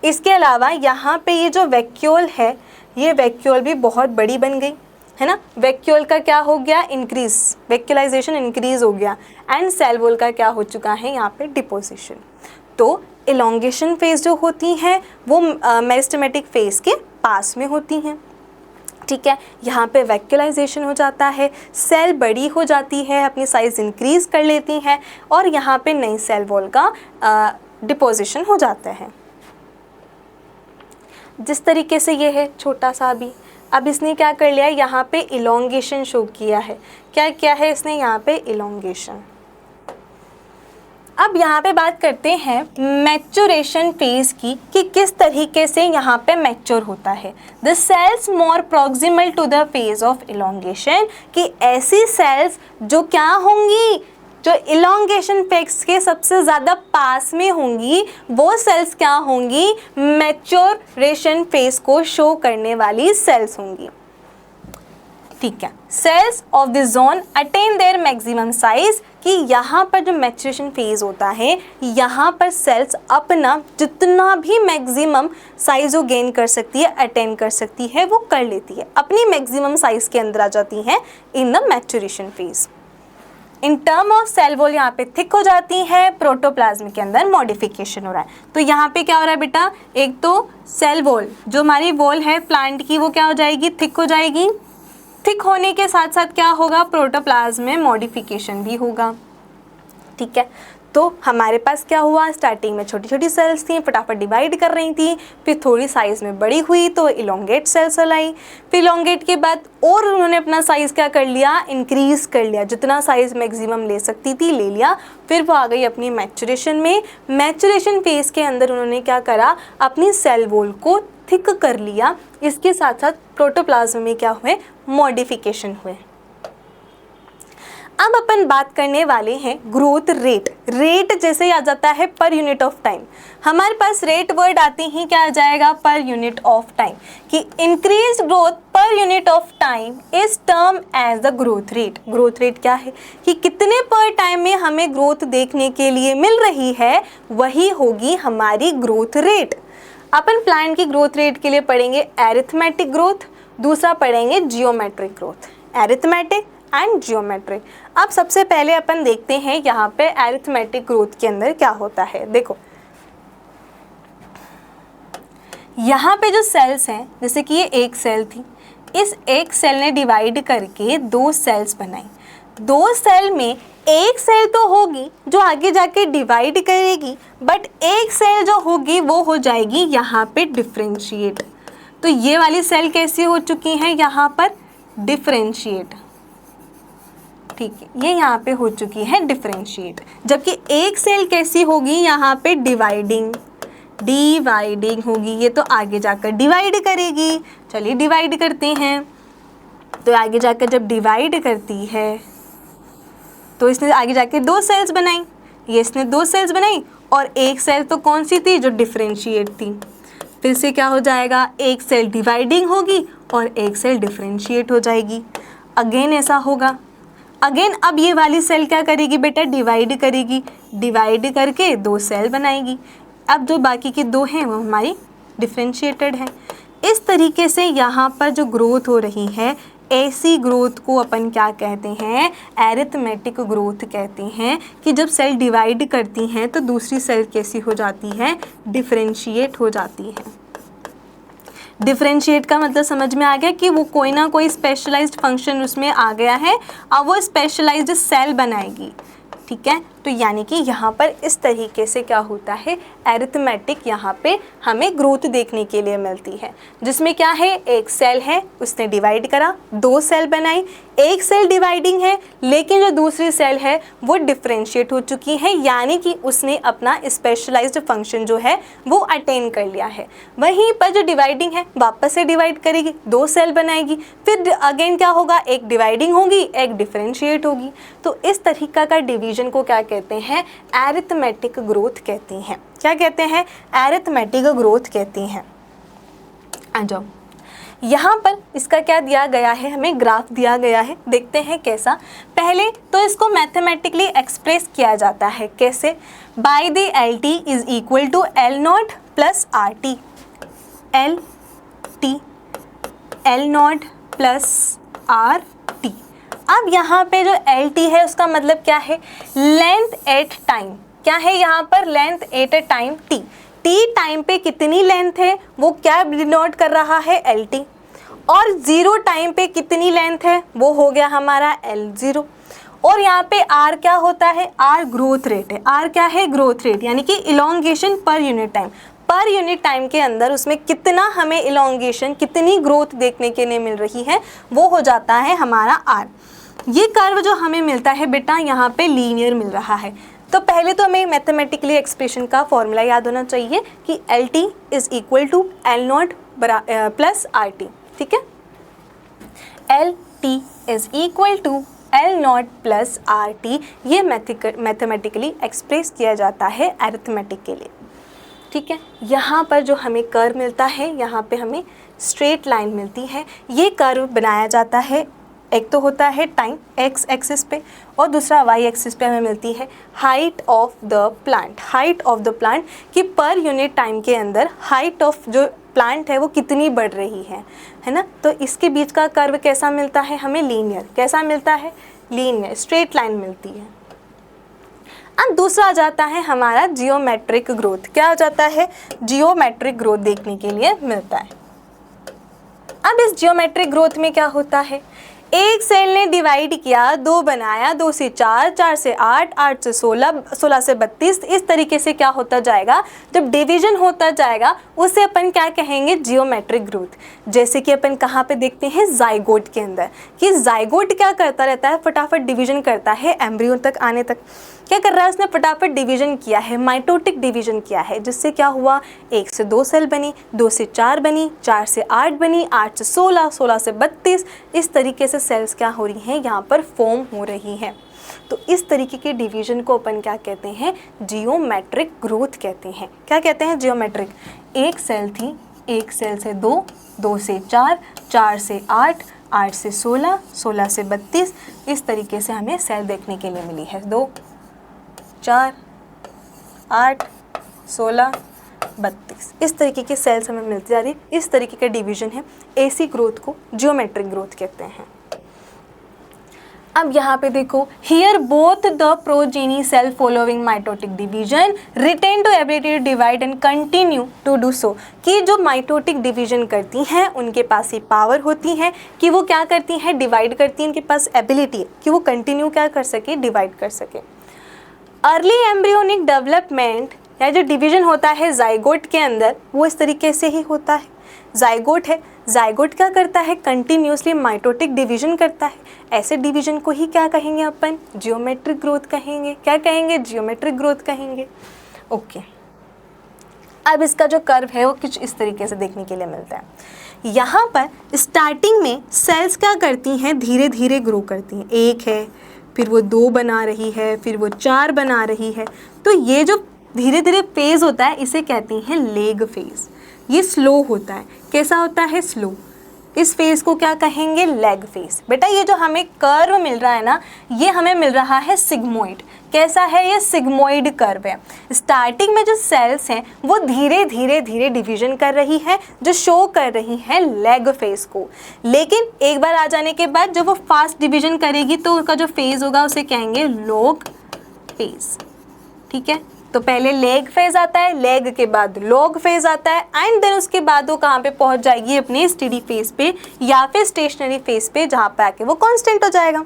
इसके अलावा यहाँ पे ये जो वैक्यूल है, ये वैक्यूल भी बहुत बड़ी बन गई है ना, वैक्यूल का क्या हो गया, इंक्रीज, वैक्यूलाइजेशन इंक्रीज हो गया, एंड सेल वॉल का क्या हो चुका है, यहाँ पे डिपोजिशन। तो इलोंगेशन फेज जो होती हैं वो मेरिस्टेमेटिक फेज के पास में होती हैं, ठीक है। यहाँ पे वैक्यूलाइजेशन हो जाता है, सेल बड़ी हो जाती है, अपनी साइज इंक्रीज कर लेती हैं, और यहाँ पे नई सेल वॉल का डिपोजिशन हो जाता है। जिस तरीके से ये है छोटा सा भी, अब इसने क्या कर लिया है, यहाँ पे इलोंगेशन शो किया है। क्या किया है इसने, यहाँ पे इलोंगेशन। अब यहाँ पे बात करते हैं मैच्योरेशन फेज की, कि किस तरीके से यहाँ पे मैच्योर होता है। The cells more proximal to the phase of elongation, कि ऐसी सेल्स जो क्या होंगी, जो इलोंगेशन फेज के सबसे ज़्यादा पास में होंगी, वो सेल्स क्या होंगी, मैच्योरेशन फेज को शो करने वाली सेल्स होंगी, ठीक है। Cells of the zone attain their maximum size, कि यहाँ पर जो मैच्योरेशन फेज होता है, यहाँ पर सेल्स अपना जितना भी मैक्सिमम साइज वो गेन कर सकती है, अटेन कर सकती है, वो कर लेती है, अपनी मैक्सिमम साइज के अंदर आ जाती हैं in the maturation phase. In term of cell wall यहाँ पे थिक हो जाती है, प्रोटोप्लाज्म के अंदर मॉडिफिकेशन हो रहा है। तो यहाँ पे क्या हो रहा है बेटा, एक तो सेल वॉल, जो हमारी वॉल है प्लांट की, वो क्या हो जाएगी, थिक हो जाएगी। थिक होने के साथ साथ क्या होगा, प्रोटोप्लाज्म में मॉडिफिकेशन भी होगा, ठीक है। तो हमारे पास क्या हुआ, स्टार्टिंग में छोटी छोटी सेल्स थी, फटाफट डिवाइड कर रही थी, फिर थोड़ी साइज़ में बड़ी हुई तो इलोंगेट सेल्स लाई, फिर इलोंगेट के बाद और उन्होंने अपना साइज़ क्या कर लिया, इंक्रीज़ कर लिया, जितना साइज़ मैक्सिमम ले सकती थी ले लिया, फिर वो आ गई अपनी मैच्योरेशन में। मैच्योरेशन फेज़ के अंदर उन्होंने क्या करा, अपनी सेल वॉल को थिक कर लिया, इसके साथ साथ प्रोटोप्लाज्म में क्या हुए, मॉडिफिकेशन हुए। अब अपन बात करने वाले हैं ग्रोथ रेट। रेट जैसे ही आ जाता है पर यूनिट ऑफ टाइम, हमारे पास रेट वर्ड आते ही क्या आ जाएगा, पर यूनिट ऑफ टाइम, कि increase growth per unit of time is term as the growth rate. Growth rate क्या है कि कितने पर टाइम में हमें ग्रोथ देखने के लिए मिल रही है, वही होगी हमारी ग्रोथ रेट। अपन प्लांट की ग्रोथ रेट के लिए पढ़ेंगे एरिथमेटिक ग्रोथ, दूसरा पढ़ेंगे geometric growth. Arithmetic and geometric. अब सबसे पहले अपन देखते हैं यहाँ पे एरिथमेटिक ग्रोथ के अंदर क्या होता है। देखो यहाँ पे जो सेल्स हैं, जैसे कि ये एक सेल थी, इस एक सेल ने डिवाइड करके दो सेल्स बनाई। दो सेल में एक सेल तो होगी जो आगे जाके डिवाइड करेगी, बट एक सेल जो होगी वो हो जाएगी यहाँ पे डिफरेंशिएट। तो ये वाली सेल कैसी हो चुकी है यहाँ पर, डिफरेंशिएट। ठीक है, ये यहाँ पे हो चुकी है डिफरेंशिएट। जबकि एक सेल कैसी होगी यहाँ पे, डिवाइडिंग। डिवाइडिंग होगी, ये तो आगे जाकर डिवाइड करेगी। चलिए डिवाइड करते हैं। तो आगे जाकर जब डिवाइड करती है तो इसने आगे जाके दो सेल्स बनाई, ये इसने दो सेल्स बनाई, और एक सेल तो कौन सी थी, जो डिफरेंशिएट थी। फिर से क्या हो जाएगा, एक सेल डिवाइडिंग होगी और एक सेल डिफरेंशिएट हो जाएगी। अगेन ऐसा होगा। अगेन अब ये वाली सेल क्या करेगी बेटा, डिवाइड करेगी। डिवाइड करके दो सेल बनाएगी। अब जो बाकी की दो हैं वो हमारी डिफरेंशिएटेड है। इस तरीके से यहाँ पर जो ग्रोथ हो रही है, ऐसी ग्रोथ को अपन क्या कहते हैं, एरिथमेटिक ग्रोथ कहते हैं। कि जब सेल डिवाइड करती हैं तो दूसरी सेल कैसी हो जाती है, डिफरेंशिएट हो जाती है। डिफरेंशिएट का मतलब समझ में आ गया कि वो कोई ना कोई स्पेशलाइज्ड फंक्शन उसमें आ गया है, अब वो स्पेशलाइज्ड सेल बनाएगी। ठीक है, तो यानी कि यहाँ पर इस तरीके से क्या होता है, एरिथमेटिक यहाँ पे हमें ग्रोथ देखने के लिए मिलती है। जिसमें क्या है, एक सेल है, उसने डिवाइड करा, दो सेल बनाई। एक सेल डिवाइडिंग है, लेकिन जो दूसरी सेल है वो डिफरेंशिएट हो चुकी है, यानी कि उसने अपना स्पेशलाइज्ड फंक्शन जो है वो अटेन कर लिया है। वहीं पर जो डिवाइडिंग है वापस से डिवाइड करेगी, दो सेल बनाएगी, फिर अगेन क्या होगा, एक डिवाइडिंग होगी, एक डिफरेंशिएट होगी। तो इस तरीका का डिवीजन को क्या कहते हैं, एरिथमेटिक ग्रोथ कहते हैं। क्या कहते हैं, एरिथमेटिक ग्रोथ कहते हैं। आ जाओ, यहाँ पर इसका क्या दिया गया है, हमें ग्राफ दिया गया है, देखते हैं कैसा। पहले तो इसको मैथमेटिकली एक्सप्रेस किया जाता है, कैसे, by the L T is equal to L naught plus R T. L T, L naught plus R T. अब यहाँ पे जो एल टी है उसका मतलब क्या है, लेंथ एट टाइम। क्या है यहाँ पर, length at a time T. T time पे कितनी लेंथ है वो क्या डिनोट कर रहा है, एल टी। और जीरो टाइम पे कितनी लेंथ है वो हो गया हमारा एल जीरो। और यहाँ पे आर क्या होता है, आर ग्रोथ रेट है। आर क्या है, ग्रोथ रेट, यानी कि elongation per unit time. Per unit time के अंदर उसमें कितना हमें इलोंगेशन, कितनी ग्रोथ देखने के लिए मिल रही है, वो हो जाता है हमारा आर। ये कर्व जो हमें मिलता है बेटा यहाँ पे लीनियर मिल रहा है। तो पहले तो हमें मैथमेटिकली एक्सप्रेशन का फॉर्मूला याद होना चाहिए कि L T is equal to L naught plus R T. ठीक है, L T is equal to L naught plus R T. ये मैथमेटिकली एक्सप्रेस किया जाता है एरिथमेटिक के लिए। ठीक है, यहाँ पर जो हमें कर्व मिलता है, यहाँ पे हमें स्ट्रेट लाइन मिलती है। ये कर्व बनाया जाता है, एक तो होता है टाइम एक्स एक्सिस पे, और दूसरा वाई एक्सिस पे हमें मिलती है height of the plant. Height of the plant कि पर यूनिट टाइम के अंदर हाइट ऑफ जो प्लांट है वो कितनी बढ़ रही है ना। तो इसके बीच का कर्व कैसा मिलता है हमें, लीनियर। कैसा मिलता है, लीनियर, स्ट्रेट लाइन मिलती है। अब दूसरा आ जाता है हमारा जियोमेट्रिक ग्रोथ। क्या आ जाता है, जियोमेट्रिक ग्रोथ देखने के लिए मिलता है। अब इस जियोमेट्रिक ग्रोथ में क्या होता है, एक सेल ने डिवाइड किया, दो बनाया, 2 से 4, 4 से 8, 8 से 16, 16 से 32। इस तरीके से क्या होता जाएगा, जब डिवीजन होता जाएगा उसे अपन क्या कहेंगे, जियोमेट्रिक ग्रोथ। जैसे कि अपन कहाँ पे देखते हैं, जाइगोट के अंदर, कि जाइगोट क्या करता रहता है, फटाफट डिवीजन करता है एम्ब्रियो तक आने तक। क्या कर रहा है, उसने फटाफट डिवीजन किया है, माइटोटिक डिवीजन किया है, जिससे क्या हुआ, 1 से 2 सेल बनी, 2 से 4 बनी, 4 से 8 बनी, 8 से 16, 16 से 32, इस तरीके से सेल्स क्या हो रही हैं, यहाँ पर फॉर्म हो रही हैं। तो इस तरीके के डिवीजन को अपन क्या कहते हैं, जियोमेट्रिक ग्रोथ कहते हैं। क्या कहते हैं, जियोमेट्रिक। एक सेल थी, 1 सेल से 2, 2 से 4, 4 से 8, 8 से 16, 16 से 32, इस तरीके से हमें सेल देखने के लिए मिली है। 2, 4, 8, 16, 32, इस तरीके के सेल्स हमें मिलती जा रही है। इस तरीके का डिवीजन है, ऐसी ग्रोथ को जियोमेट्रिक ग्रोथ कहते हैं। अब यहाँ पे देखो, here both the progeny cell following mitotic division retain to ability to divide and continue to do so, कि जो माइटोटिक डिवीजन करती हैं उनके पास ये पावर होती है कि वो क्या करती हैं, डिवाइड करती हैं, उनके पास एबिलिटी है कि वो कंटिन्यू क्या कर सके, डिवाइड कर सके। अर्ली एम्ब्रियोनिक डेवलपमेंट या जो डिवीजन होता है जाइगोट के अंदर, वो इस तरीके से ही होता है। जाइगोट है, जाइगोट क्या करता है, कंटिन्यूसली माइटोटिक डिवीजन करता है। ऐसे डिवीजन को ही क्या कहेंगे अपन, जियोमेट्रिक ग्रोथ कहेंगे। क्या कहेंगे, जियोमेट्रिक ग्रोथ कहेंगे। ओके, अब इसका जो कर्व है वो कुछ इस तरीके से देखने के लिए मिलता है। यहाँ पर स्टार्टिंग में सेल्स क्या करती हैं, धीरे धीरे ग्रो करती हैं। 1 है, फिर वो 2 बना रही है, फिर वो 4 बना रही है। तो ये जो धीरे धीरे फेज होता है इसे कहती हैं लेग फेज। ये स्लो होता है। कैसा होता है, स्लो। इस फेज को क्या कहेंगे, लेग फेज। बेटा ये जो हमें कर्व मिल रहा है ना, ये हमें मिल रहा है सिग्मोइड। कैसा है, ये सिग्मोइड कर्व है। स्टार्टिंग में जो सेल्स हैं वो धीरे धीरे धीरे डिवीजन कर रही है, जो शो कर रही है लेग फेज को। लेकिन एक बार आ जाने के बाद जब वो फास्ट डिवीजन करेगी तो उसका जो फेज होगा उसे कहेंगे लॉग फेज। ठीक है, तो पहले लेग फेज आता है, लेग के बाद लॉग फेज आता है, एंड देन उसके बाद वो कहाँ पे पहुंच जाएगी, अपने स्टेडी फेज पे या फिर स्टेशनरी फेज पे, जहाँ पे आके वो कांस्टेंट हो जाएगा।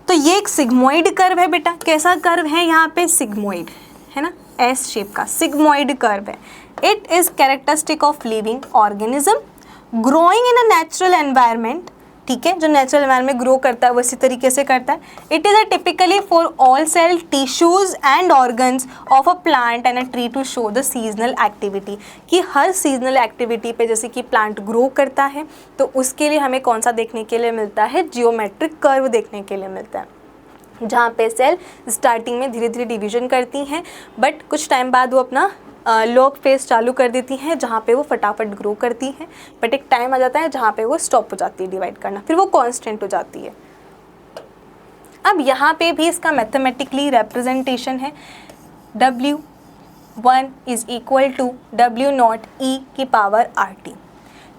तो ये एक सिग्मोइड कर्व है बेटा। कैसा कर्व है, यहाँ पे सिग्मोइड है ना, एस शेप का सिग्मोइड कर्व है। It is characteristic of living organism growing in a natural environment. ठीक है, जो नेचुरल एनवायरनमेंट में ग्रो करता है वो इसी तरीके से करता है। It is a typically for all cell tissues and organs of a plant and a tree to show the seasonal activity, कि हर सीजनल एक्टिविटी पे जैसे कि प्लांट ग्रो करता है तो उसके लिए हमें कौन सा देखने के लिए मिलता है, जियोमेट्रिक कर्व देखने के लिए मिलता है, जहाँ पे सेल स्टार्टिंग में धीरे धीरे डिवीजन करती हैं, बट कुछ टाइम बाद वो अपना लॉग फेज चालू कर देती हैं, जहाँ पे वो फटाफट ग्रो करती हैं। बट एक टाइम आ जाता है जहाँ पे वो स्टॉप हो जाती है डिवाइड करना, फिर वो कांस्टेंट हो जाती है। अब यहाँ पे भी इसका मैथमेटिकली रिप्रेजेंटेशन है, W1 is equal to W0 E की पावर RT,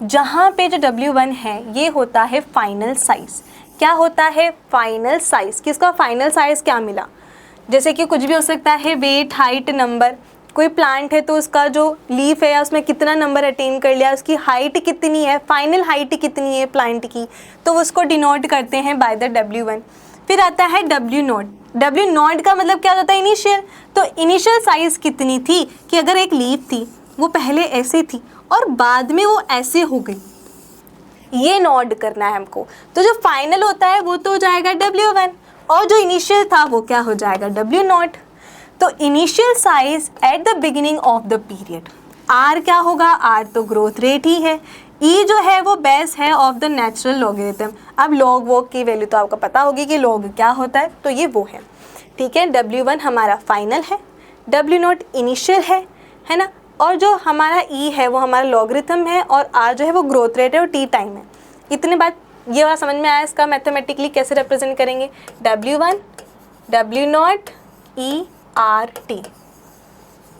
जहाँ पे जो W1 है ये होता है फाइनल साइज। क्या होता है, फाइनल साइज। किसका फाइनल साइज क्या मिला, जैसे कि कुछ भी हो सकता है, वेट, हाइट, नंबर। कोई प्लांट है तो उसका जो लीफ है उसमें कितना नंबर अटेन कर लिया, उसकी हाइट कितनी है, फाइनल हाइट कितनी है प्लांट की, तो उसको डिनोट करते हैं बाय द W1। फिर आता है W0। W0 का मतलब क्या होता है, इनिशियल। तो इनिशियल साइज कितनी थी, कि अगर एक लीफ थी वो पहले ऐसे थी और बाद में वो ऐसे हो गई, ये नोट करना है हमको। तो जो फाइनल होता है वो तो हो जाएगा W1 और जो इनिशियल था वो क्या हो जाएगा, W0। तो initial size at the beginning of the period, R क्या होगा, R तो ग्रोथ रेट ही है, E जो है वो बेस है ऑफ द नेचुरल लॉगरिथम। अब लॉग वॉग की वैल्यू तो आपको पता होगी कि लॉग क्या होता है, तो ये वो है। ठीक है, W1 हमारा फाइनल है, W0 इनिशियल है ना, और जो हमारा E है वो हमारा लॉगरिथम है, और R जो है वो ग्रोथ रेट है और T टाइम है। इतने बात ये वाला समझ में आया, इसका मैथमेटिकली कैसे रिप्रेजेंट करेंगे, W1 W0 E R T,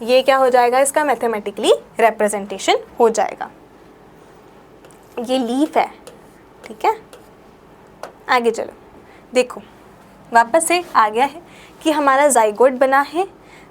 ये क्या हो जाएगा, इसका मैथमेटिकली रिप्रेजेंटेशन हो जाएगा। ये लीफ है, ठीक है। आगे चलो, देखो वापस से आ गया है कि हमारा जाइगोट बना है,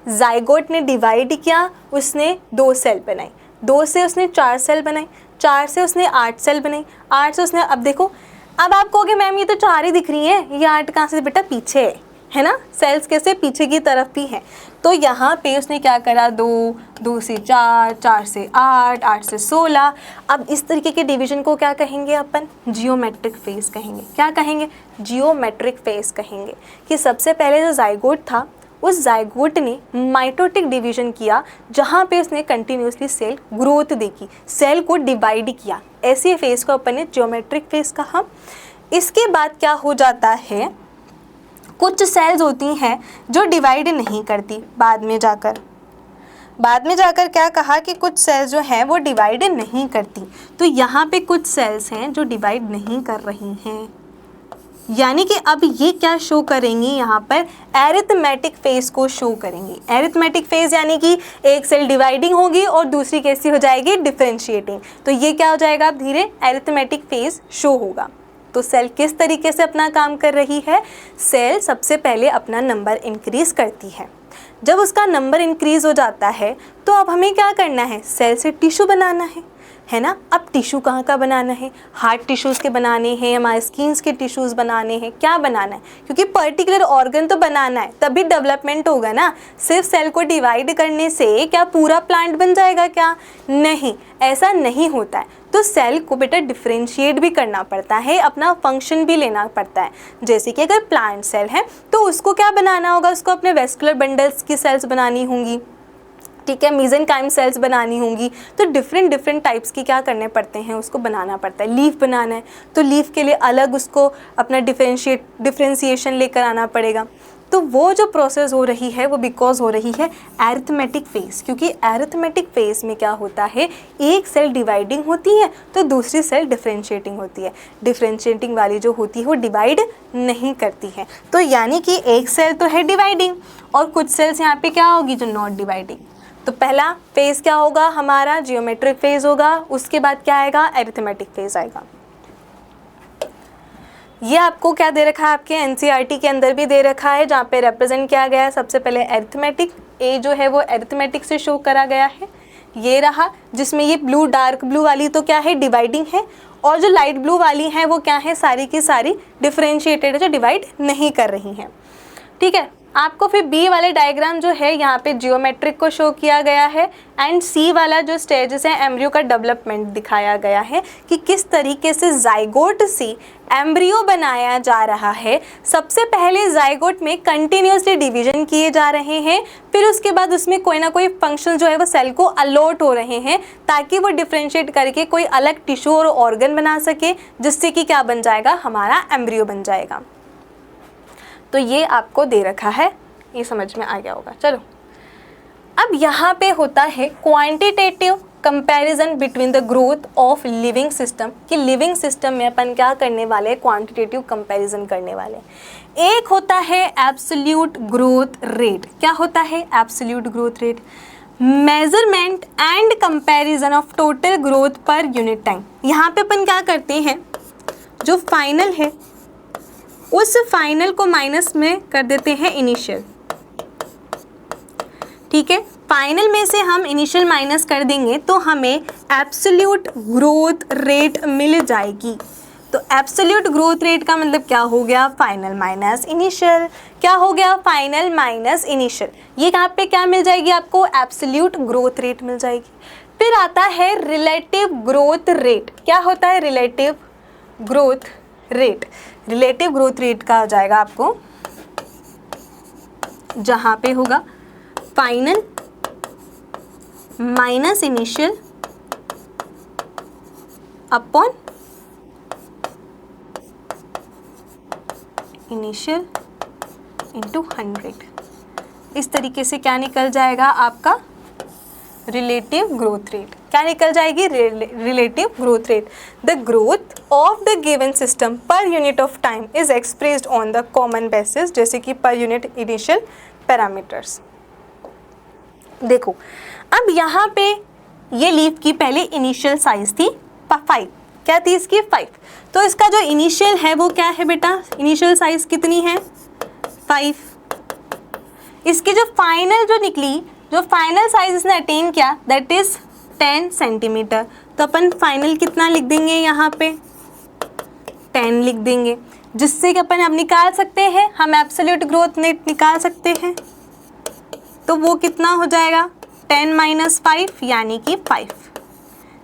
जाइगोट ने डिवाइड किया, उसने 2 सेल बनाई, 2 से उसने 4 सेल बनाई, 4 से उसने 8 सेल बनाई, 8 से उसने, अब देखो, अब आप कहोगे मैम ये तो 4 ही दिख रही है, ये 8 कहाँ से बेटा, पीछे है, है ना, सेल्स कैसे पीछे की तरफ भी हैं। तो यहाँ पे उसने क्या करा, 2, 2 से 4, 4 से 8, 8 से 16। अब इस तरीके के डिवीजन को क्या कहेंगे अपन, जियोमेट्रिक फेज कहेंगे। क्या कहेंगे, जियोमेट्रिक फेज कहेंगे। कि सबसे पहले जो जाइगोट था, उस जाइगोट ने माइटोटिक डिवीजन किया, जहाँ पे उसने कंटिन्यूसली सेल ग्रोथ देखी, सेल को डिवाइड किया। ऐसे फेज को अपन ने जियोमेट्रिक फेज कहा। इसके बाद क्या हो जाता है, कुछ सेल्स होती हैं जो डिवाइड नहीं करती। बाद में जाकर क्या कहा कि कुछ सेल्स जो हैं वो डिवाइड नहीं करती। तो यहाँ पे कुछ सेल्स हैं जो डिवाइड नहीं कर रही हैं, यानी कि अब ये क्या शो करेंगी, यहाँ पर एरिथमेटिक फेज को शो करेंगी। एरिथमेटिक फेज यानी कि एक सेल डिवाइडिंग होगी और दूसरी कैसी हो जाएगी, डिफरेंशिएटिंग। तो ये क्या हो जाएगा, अब धीरे एरिथमेटिक फेज शो होगा। तो सेल किस तरीके से अपना काम कर रही है, सेल सबसे पहले अपना नंबर इंक्रीज करती है। जब उसका नंबर इंक्रीज हो जाता है तो अब हमें क्या करना है, सेल से टिश्यू बनाना है ना। अब टिश्यू कहाँ का बनाना है, हार्ट टिश्यूज़ के बनाने हैं, हमारे स्किन्स के टिश्यूज़ बनाने हैं, क्या बनाना है, क्योंकि पर्टिकुलर ऑर्गन तो बनाना है, तभी डेवलपमेंट होगा ना। सिर्फ सेल को डिवाइड करने से क्या पूरा प्लांट बन जाएगा, क्या नहीं, ऐसा नहीं होता है। तो सेल को बेटा डिफरेंशिएट भी करना पड़ता है, अपना फंक्शन भी लेना पड़ता है। जैसे कि अगर प्लांट सेल है तो उसको क्या बनाना होगा, उसको अपने वेस्कुलर बंडल्स की सेल्स बनानी होंगी, ठीक है, मेसेनकाइम सेल्स बनानी होंगी। तो डिफरेंट टाइप्स की क्या करने पड़ते हैं, उसको बनाना पड़ता है। लीफ बनाना है तो लीफ के लिए अलग उसको अपना डिफरेंशिएशन लेकर आना पड़ेगा। तो वो जो प्रोसेस हो रही है वो बिकॉज हो रही है एरिथमेटिक फेज, क्योंकि एरिथमेटिक फेज में क्या होता है, एक सेल डिवाइडिंग होती है तो दूसरी सेल डिफरेंशिएटिंग होती है। डिफरेंशिएटिंग वाली जो होती है वो डिवाइड नहीं करती है। तो यानी कि एक सेल तो है डिवाइडिंग और कुछ सेल्स यहाँ पे क्या होगी, जो नॉट डिवाइडिंग। तो पहला फेज क्या होगा हमारा, जियोमेट्रिक फेज होगा। उसके बाद क्या आएगा, एरिथमेटिक फेज आएगा। ये आपको क्या दे रखा है, आपके एनसीईआरटी के अंदर भी दे रखा है, जहाँ पे रिप्रेजेंट किया गया है सबसे पहले एरिथमेटिक। ए जो है वो एरिथमेटिक से शो करा गया है, ये रहा, जिसमें ये ब्लू, डार्क ब्लू वाली तो क्या है, डिवाइडिंग है, और जो लाइट ब्लू वाली है वो क्या है, सारी की सारी डिफरेंशिएटेड है, जो डिवाइड नहीं कर रही हैं, ठीक है। आपको फिर बी वाले डायग्राम जो है यहाँ पे जियोमेट्रिक को शो किया गया है, एंड सी वाला जो स्टेजेस है एम्ब्रियो का डेवलपमेंट दिखाया गया है कि किस तरीके से जाइगोट से एम्ब्रियो बनाया जा रहा है। सबसे पहले जाइगोट में कंटिन्यूसली डिवीजन किए जा रहे हैं, फिर उसके बाद उसमें कोई ना कोई फंक्शन जो है वो सेल को अलॉट हो रहे हैं, ताकि वो डिफ्रेंशिएट करके कोई अलग टिश्यू और ऑर्गन बना सके, जिससे कि क्या बन जाएगा, हमारा एम्ब्रियो बन जाएगा। तो ये आपको दे रखा है, ये समझ में आ गया होगा। चलो अब यहाँ पे होता है quantitative comparison between the growth of living system, कि लिविंग सिस्टम में अपन क्या करने वाले, क्वांटिटेटिव कंपैरिजन करने वाले। एक होता है एब्सोल्यूट ग्रोथ रेट। क्या होता है absolute growth rate, measurement and comparison of total growth per unit time. यहाँ पे अपन क्या करते हैं, जो फाइनल है उस फाइनल को माइनस में कर देते हैं इनिशियल, ठीक है। फाइनल में से हम इनिशियल माइनस कर देंगे तो हमें एब्सोल्यूट ग्रोथ रेट मिल जाएगी। तो एब्सोल्यूट ग्रोथ रेट का मतलब क्या हो गया, फाइनल माइनस इनिशियल। क्या हो गया, फाइनल माइनस इनिशियल। ये यहाँ पे क्या मिल जाएगी आपको, एब्सोल्यूट ग्रोथ रेट मिल जाएगी। फिर आता है रिलेटिव ग्रोथ रेट। क्या होता है relative growth rate, relative growth rate का हो जाएगा आपको, जहां पे होगा final minus initial upon initial into 100। इस तरीके से क्या निकल जाएगा आपका रिलेटिव ग्रोथ रेट। क्या निकल जाएगी, relative growth rate. The growth of the given system पर unit of time is expressed on the common basis, जैसे कि पर यूनिट इनिशियल पैरामीटर्स। देखो अब यहाँ पे ये लीफ की पहले इनिशियल साइज थी 5। क्या थी इसकी, 5। तो इसका जो इनिशियल है वो क्या है बेटा, इनिशियल साइज कितनी है, 5। इसकी जो फाइनल जो निकली, जो फाइनल साइज इसने अटेन किया, दैट इज 10 सेंटीमीटर। तो अपन फाइनल कितना लिख देंगे यहाँ पे, 10 लिख देंगे, जिससे कि अपन अब निकाल सकते हैं, हम एब्सोल्यूट ग्रोथ रेट निकाल सकते हैं। तो वो कितना हो जाएगा 10 - 5 यानी कि 5।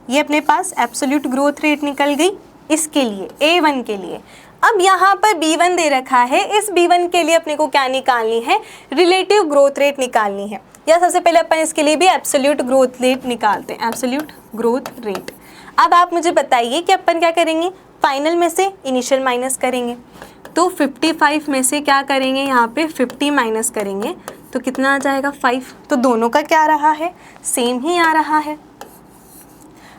ये अपने पास एब्सोल्यूट ग्रोथ रेट निकल गई इसके लिए, A1 के लिए। अब यहाँ पर B1 दे रखा है, इस B1 के लिए अपने को क्या निकालनी है, रिलेटिव ग्रोथ रेट निकालनी है। या सबसे पहले अपन इसके लिए भी एब्सोल्यूट ग्रोथ रेट निकालते हैं, एब्सोल्यूट ग्रोथ रेट। अब आप मुझे बताइए कि अपन क्या करेंगे, फाइनल में से इनिशियल माइनस करेंगे। तो 55 में से क्या करेंगे, यहाँ पे 50 माइनस करेंगे तो कितना आ जाएगा 5। तो दोनों का क्या आ रहा है, सेम ही आ रहा है।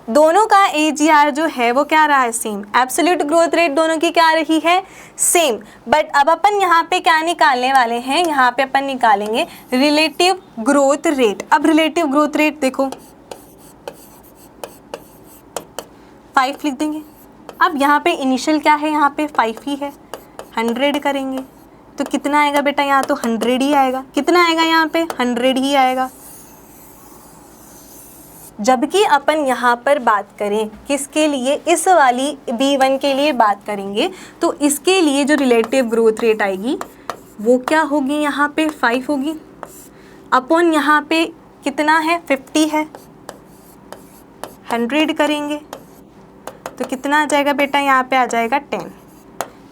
दोनों का AGR जो है वो क्या रहा है, सेम। एब्सोल्यूट ग्रोथ रेट दोनों की क्या रही है, सेम। बट अब अपन यहाँ पे क्या निकालने वाले हैं, यहाँ पे अपन निकालेंगे रिलेटिव ग्रोथ रेट। अब रिलेटिव ग्रोथ रेट देखो 5 लिख देंगे। अब यहाँ पे इनिशियल क्या है, यहाँ पे 5 ही है, 100 करेंगे तो कितना आएगा बेटा, यहाँ तो 100 ही आएगा। कितना आएगा यहाँ पे, 100 ही आएगा। जबकि अपन यहाँ पर बात करें किसके लिए, इस वाली B1 के लिए बात करेंगे, तो इसके लिए जो रिलेटिव ग्रोथ रेट आएगी वो क्या होगी, यहाँ पे 5 होगी। अपॉन यहाँ पे कितना है, 50 है, 100 करेंगे तो कितना आ जाएगा बेटा, यहाँ पे आ जाएगा 10।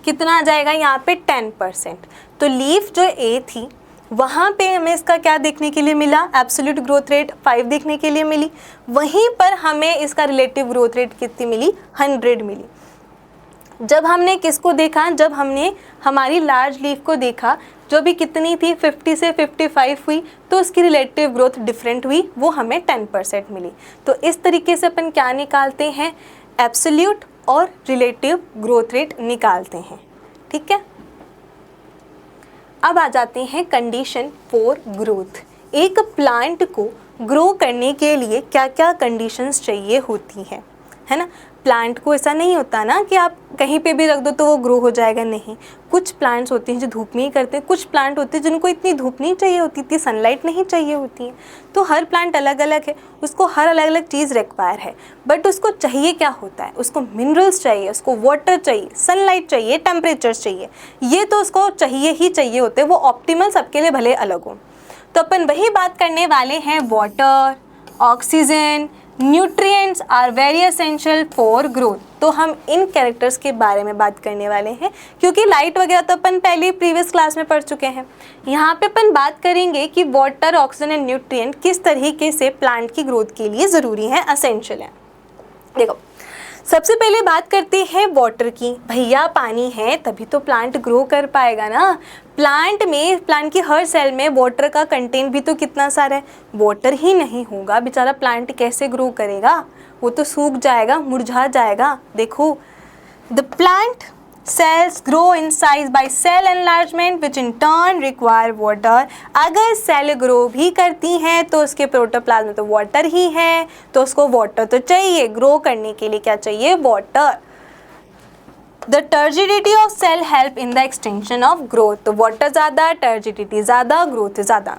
कितना आ जाएगा यहाँ पे 10%। तो लीफ जो A थी वहाँ पे हमें इसका क्या देखने के लिए मिला, एब्सोल्यूट ग्रोथ रेट 5 देखने के लिए मिली। वहीं पर हमें इसका रिलेटिव ग्रोथ रेट कितनी मिली, 100 मिली। जब हमने किसको देखा, जब हमने हमारी लार्ज लीफ को देखा जो भी कितनी थी 50 से 55 हुई, तो उसकी रिलेटिव ग्रोथ डिफरेंट हुई, वो हमें 10% मिली। तो इस तरीके से अपन क्या निकालते हैं, एब्सोल्यूट और रिलेटिव ग्रोथ रेट निकालते हैं। ठीक है, अब आ जाते हैं कंडीशन फॉर ग्रोथ। एक प्लांट को ग्रो करने के लिए क्या क्या कंडीशंस चाहिए होती हैं, है ना। प्लांट को ऐसा नहीं होता ना कि आप कहीं पे भी रख दो तो वो ग्रो हो जाएगा, नहीं। कुछ प्लांट्स होते हैं जो धूप में ही करते हैं, कुछ प्लांट होते हैं जिनको इतनी धूप नहीं चाहिए होती, इतनी सनलाइट नहीं चाहिए होती है। तो हर प्लांट अलग अलग है, उसको हर अलग अलग चीज़ रिक्वायर है। बट उसको चाहिए क्या होता है, उसको मिनरल्स चाहिए, उसको वाटर चाहिए, सनलाइट चाहिए, टेम्परेचर्स चाहिए। ये तो उसको चाहिए ही चाहिए होते हैं, वो ऑप्टिमल सबके लिए भले अलग हो। तो अपन वही बात करने वाले हैं, water, oxygen, nutrients are very essential for growth. तो हम इन कैरेक्टर्स के बारे में बात करने वाले हैं, क्योंकि लाइट वगैरह तो अपन पहले प्रीवियस क्लास में पढ़ चुके हैं। यहाँ पे अपन बात करेंगे कि वाटर, ऑक्सीजन एंड न्यूट्रिएंट किस तरीके से प्लांट की ग्रोथ के लिए ज़रूरी है, असेंशियल है। देखो, सबसे पहले बात करते हैं वाटर की। भैया पानी है तभी तो प्लांट ग्रो कर पाएगा ना। प्लांट में, प्लांट की हर सेल में वाटर का कंटेंट भी तो कितना सारा है। वाटर ही नहीं होगा बेचारा प्लांट कैसे ग्रो करेगा, वो तो सूख जाएगा, मुरझा जाएगा। देखो, the plant cells grow in size by cell enlargement which in turn require water। अगर सेल ग्रो भी करती हैं तो उसके प्रोटोप्लाज्म में तो वाटर ही है, तो उसको वाटर तो चाहिए। ग्रो करने के लिए क्या चाहिए, water. The turgidity of cell help in the extension of growth. तो वाटर ज़्यादा, टर्जिडिटी ज़्यादा, ग्रोथ ज़्यादा।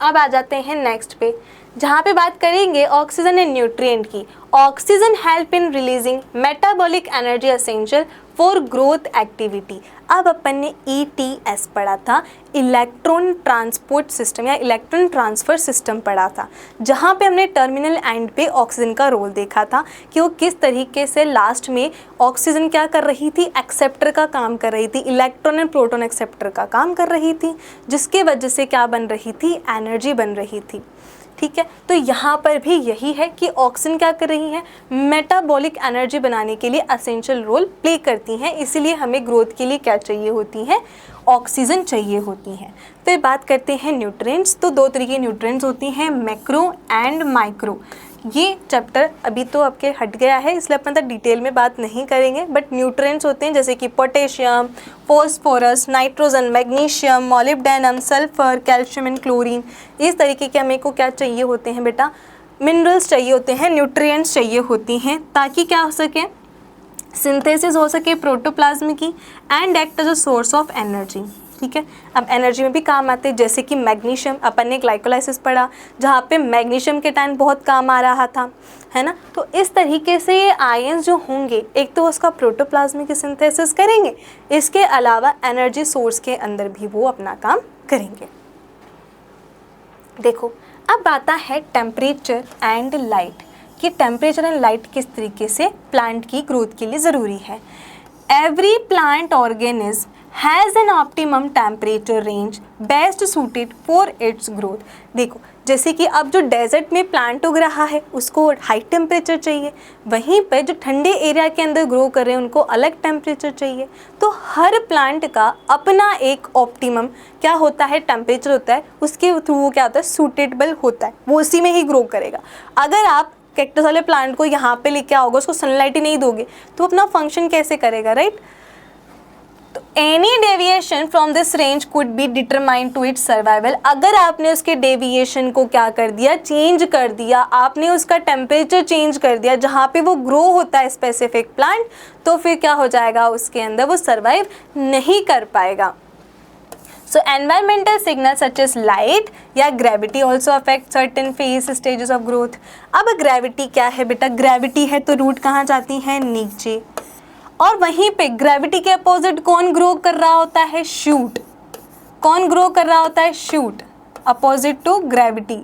अब आ जाते हैं नेक्स्ट पे, जहाँ पे बात करेंगे ऑक्सीजन एंड न्यूट्रिएंट की। Oxygen help in releasing metabolic energy essential for growth activity. अब अपन ने ETS पढ़ा था, इलेक्ट्रॉन ट्रांसपोर्ट सिस्टम या इलेक्ट्रॉन ट्रांसफ़र सिस्टम पढ़ा था, जहाँ पे हमने टर्मिनल एंड पे ऑक्सीजन का रोल देखा था कि वो किस तरीके से लास्ट में ऑक्सीजन क्या कर रही थी, एक्सेप्टर का काम कर रही थी, इलेक्ट्रॉन एंड प्रोटॉन एक्सेप्टर का काम कर रही थी, जिसके वजह से क्या बन रही थी, एनर्जी बन रही थी। ठीक है, तो यहाँ पर भी यही है कि ऑक्सीजन क्या कर रही है, मेटाबॉलिक एनर्जी बनाने के लिए असेंशियल रोल प्ले करती हैं। इसीलिए हमें ग्रोथ के लिए क्या चाहिए होती है, ऑक्सीजन चाहिए होती हैं। फिर बात करते हैं न्यूट्रिएंट्स। तो दो तरीके न्यूट्रिएंट्स होती हैं, मैक्रो एंड माइक्रो। ये चैप्टर अभी तो आपके हट गया है, इसलिए अपन तक डिटेल में बात नहीं करेंगे। बट न्यूट्रिएंट्स होते हैं जैसे कि potassium, phosphorus, nitrogen, magnesium, molybdenum, sulphur, calcium and chlorine. इस तरीके के हमें को क्या चाहिए होते हैं बेटा, मिनरल्स चाहिए होते हैं, न्यूट्रिएंट्स चाहिए होती हैं, ताकि क्या हो सके, सिंथेसिस हो सके प्रोटोप्लाज्म की, and act as a source of energy. ठीक है। अब एनर्जी में भी काम आते हैं, जैसे कि मैग्नीशियम, अपन ने ग्लाइकोलाइसिस पढ़ा जहाँ पे मैग्नीशियम के टाइम बहुत काम आ रहा था, है ना। तो इस तरीके से ये आयंस जो होंगे, एक तो उसका प्रोटोप्लाज्म की सिंथेसिस करेंगे, इसके अलावा एनर्जी सोर्स के अंदर भी वो अपना काम करेंगे। देखो अब आता है टेम्परेचर एंड लाइट, कि टेम्परेचर एंड लाइट किस तरीके से प्लांट की ग्रोथ के लिए ज़रूरी है। Every plant organism has an optimum temperature range best suited for its growth. देखो जैसे कि अब जो डेजर्ट में प्लांट उग रहा है उसको हाई टेम्परेचर चाहिए, वहीं पर जो ठंडे एरिया के अंदर ग्रो कर रहे हैं उनको अलग टेम्परेचर चाहिए। तो हर प्लांट का अपना एक ऑप्टिमम क्या होता है, टेम्परेचर होता है, उसके थ्रू वो क्या होता है, सूटेबल होता है, वो उसी में ही ग्रो करेगा। अगर आप कैक्टस वाले प्लांट को यहाँ पे लेके आओगे, उसको सनलाइट ही नहीं दोगे तो अपना फंक्शन कैसे करेगा, राइट। तो any deviation from this range could be determined to its survival. अगर आपने उसके डेविएशन को क्या कर दिया, चेंज कर दिया, आपने उसका टेम्परेचर चेंज कर दिया जहाँ पे वो ग्रो होता है स्पेसिफिक प्लांट, तो फिर क्या हो जाएगा, उसके अंदर वो सर्वाइव नहीं कर पाएगा। So environmental signals such as light या gravity also affect certain phase stages of growth। अब gravity क्या है बेटा, gravity है तो रूट कहाँ जाती है, नीचे, और वहीं पे gravity के अपोजिट कौन ग्रो कर रहा होता है, शूट। कौन ग्रो कर रहा होता है, शूट, अपोजिट टू ग्रेविटी,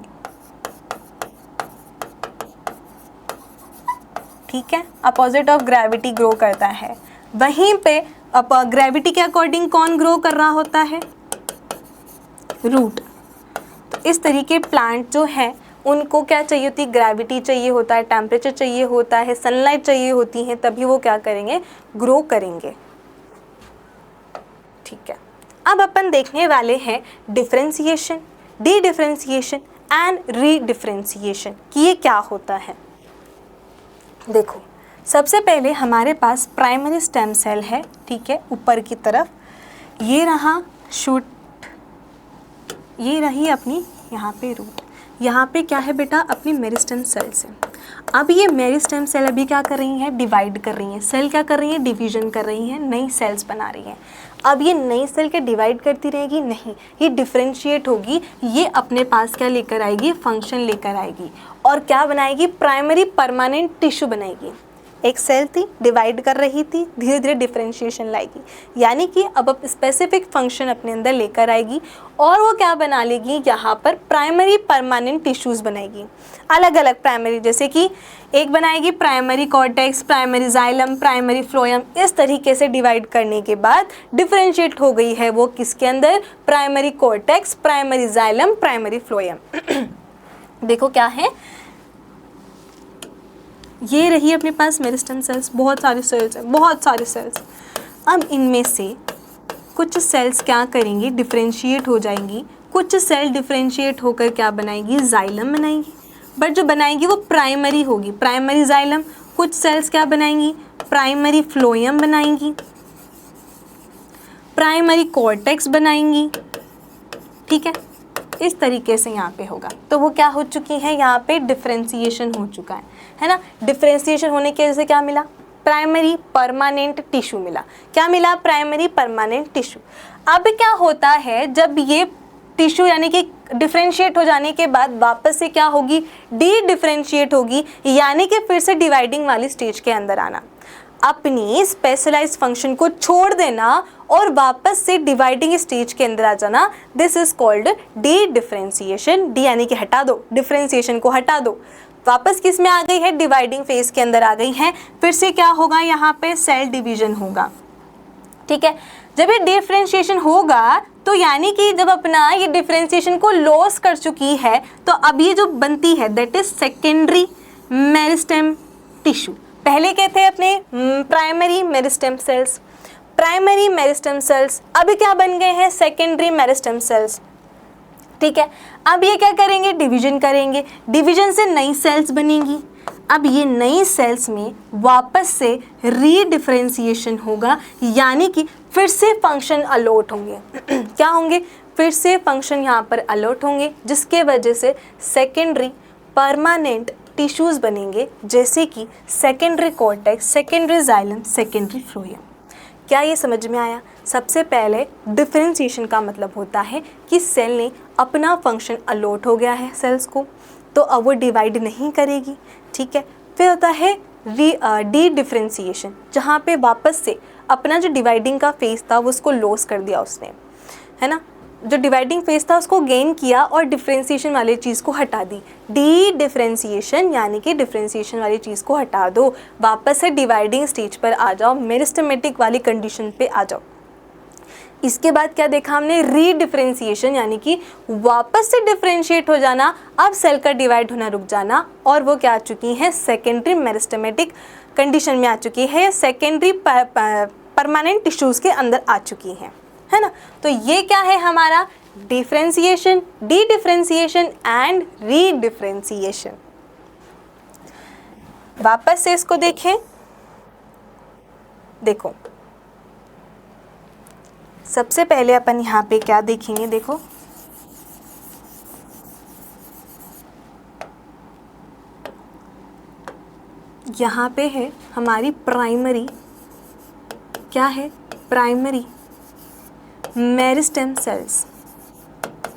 ठीक है, अपोजिट ऑफ ग्रेविटी ग्रो करता है। वहीं पे ग्रेविटी के अकॉर्डिंग कौन ग्रो कर रहा होता है, रूट। तो इस तरीके प्लांट जो है उनको क्या चाहिए होती है, ग्रेविटी चाहिए होता है, टेम्परेचर चाहिए होता है, सनलाइट चाहिए होती है, तभी वो क्या करेंगे, ग्रो करेंगे, ठीक है। अब अपन देखने वाले हैं differentiation, D differentiation and re differentiation, कि ये क्या होता है। देखो सबसे पहले हमारे पास प्राइमरी स्टेम सेल है, ठीक है, ऊपर की तरफ, ये रहा शूट, ये रही अपनी यहाँ पे रूट, यहाँ पे क्या है बेटा, अपनी मेरिस्टेम सेल्स है। अब ये मेरिस्टेम सेल अभी क्या कर रही हैं, डिवाइड कर रही हैं, सेल क्या कर रही हैं, डिवीजन कर रही हैं, नई सेल्स बना रही हैं। अब ये नई सेल के डिवाइड करती रहेगी, नहीं, ये डिफ्रेंशिएट होगी, ये अपने पास क्या लेकर आएगी, फंक्शन लेकर आएगी, और क्या बनाएगी, प्राइमरी परमानेंट टिश्यू बनाएगी। एक सेल थी, डिवाइड कर रही थी, धीरे धीरे डिफरेंशिएशन लाएगी, यानी कि अब स्पेसिफिक फंक्शन अपने अंदर लेकर आएगी, और वो क्या बना लेगी, यहाँ पर प्राइमरी परमानेंट टिश्यूज़ बनाएगी, अलग अलग प्राइमरी, जैसे कि एक बनाएगी primary cortex, primary xylem, primary phloem. इस तरीके से डिवाइड करने के बाद डिफरेंशिएट हो गई है वो किसके अंदर, primary cortex, primary xylem, primary phloem. देखो क्या है, ये रही अपने पास मेरिस्टेम सेल्स, बहुत सारी सेल्स हैं, बहुत सारी सेल्स। अब इनमें से कुछ सेल्स क्या करेंगी, डिफरेंशिएट हो जाएंगी, कुछ सेल डिफरेंशिएट होकर क्या बनाएगी, जाइलम बनाएंगी, बट जो बनाएंगी वो प्राइमरी होगी, प्राइमरी जाइलम। कुछ सेल्स क्या बनाएंगी, प्राइमरी फ्लोएम बनाएंगी, प्राइमरी कॉर्टेक्स बनाएंगी, ठीक है, इस तरीके से यहाँ पे होगा। तो वो क्या हो चुकी है, यहाँ पे डिफरेंशिएशन हो चुका है ना। डिफरेंशिएशन होने की वजह से क्या मिला, प्राइमरी परमानेंट टिश्यू मिला। क्या मिला, प्राइमरी परमानेंट टिश्यू। अब क्या होता है, जब ये टिश्यू यानी कि डिफरेंशिएट हो जाने के बाद वापस से क्या होगी, डी डिफरेंशिएट होगी, यानी कि फिर से डिवाइडिंग वाली स्टेज के अंदर आना, अपनी स्पेशलाइज्ड फंक्शन को छोड़ देना और वापस से डिवाइडिंग स्टेज के अंदर आ जाना। This is called D differentiation. D यानी कि हटा दो, डिफरेंशिएशन को हटा दो, वापस किस में आ गई है, डिवाइडिंग फेज के अंदर आ गई है। फिर से क्या होगा, यहाँ पे सेल डिवीजन होगा, ठीक है। जब ये डिफरेंशिएशन होगा तो यानी कि जब अपना ये डिफरेंशिएशन को लॉस कर चुकी है, तो अब ये जो बनती है that is secondary meristem tissue. पहले क्या थे अपने primary meristem cells, primary meristem cells, अभी क्या बन गए हैं, सेकेंडरी मेरिस्टेम सेल्स, ठीक है। अब ये क्या करेंगे, डिवीजन करेंगे, डिवीजन से नई सेल्स बनेंगी। अब ये नई सेल्स में वापस से रीडिफरेंशिएशन होगा, यानी कि फिर से फंक्शन अलॉट होंगे। क्या होंगे, फिर से फंक्शन यहाँ पर अलॉट होंगे, जिसके वजह से सेकेंडरी परमानेंट टिश्यूज़ बनेंगे, जैसे कि secondary cortex, secondary xylem, secondary phloem. क्या ये समझ में आया? सबसे पहले डिफरेंशिएशन का मतलब होता है कि सेल ने अपना फंक्शन अलॉट हो गया है सेल्स को, तो अब वो डिवाइड नहीं करेगी, ठीक है। फिर होता है डी डिफरेंशिएशन, जहाँ पे वापस से अपना जो डिवाइडिंग का फेज था वो उसको लॉस कर दिया उसने, है ना। जो डिवाइडिंग फेज था उसको गेन किया और डिफरेंशिएशन वाली चीज़ को हटा दी। डी डिफरेंशिएशन यानी कि डिफरेंशिएशन वाली चीज़ को हटा दो, वापस से डिवाइडिंग स्टेज पर आ जाओ, मेरिस्टेमेटिक वाली कंडीशन पे आ जाओ। इसके बाद क्या देखा हमने? रीडिफरेंशिएशन यानी कि वापस से डिफरेंशिएट हो जाना, अब सेल का डिवाइड होना रुक जाना, और वो क्या आ चुकी हैं? सेकेंडरी मेरिस्टेमेटिक कंडीशन में आ चुकी है, सेकेंडरी परमानेंट टिश्यूज़ के अंदर आ चुकी हैं, है ना। तो ये क्या है हमारा? Differentiation, D differentiation and रीडिफरेंशिएशन। वापस से इसको देखें, देखो सबसे पहले अपन यहाँ पे क्या देखेंगे? देखो यहाँ पे है हमारी प्राइमरी, क्या है? Primary meristem cells.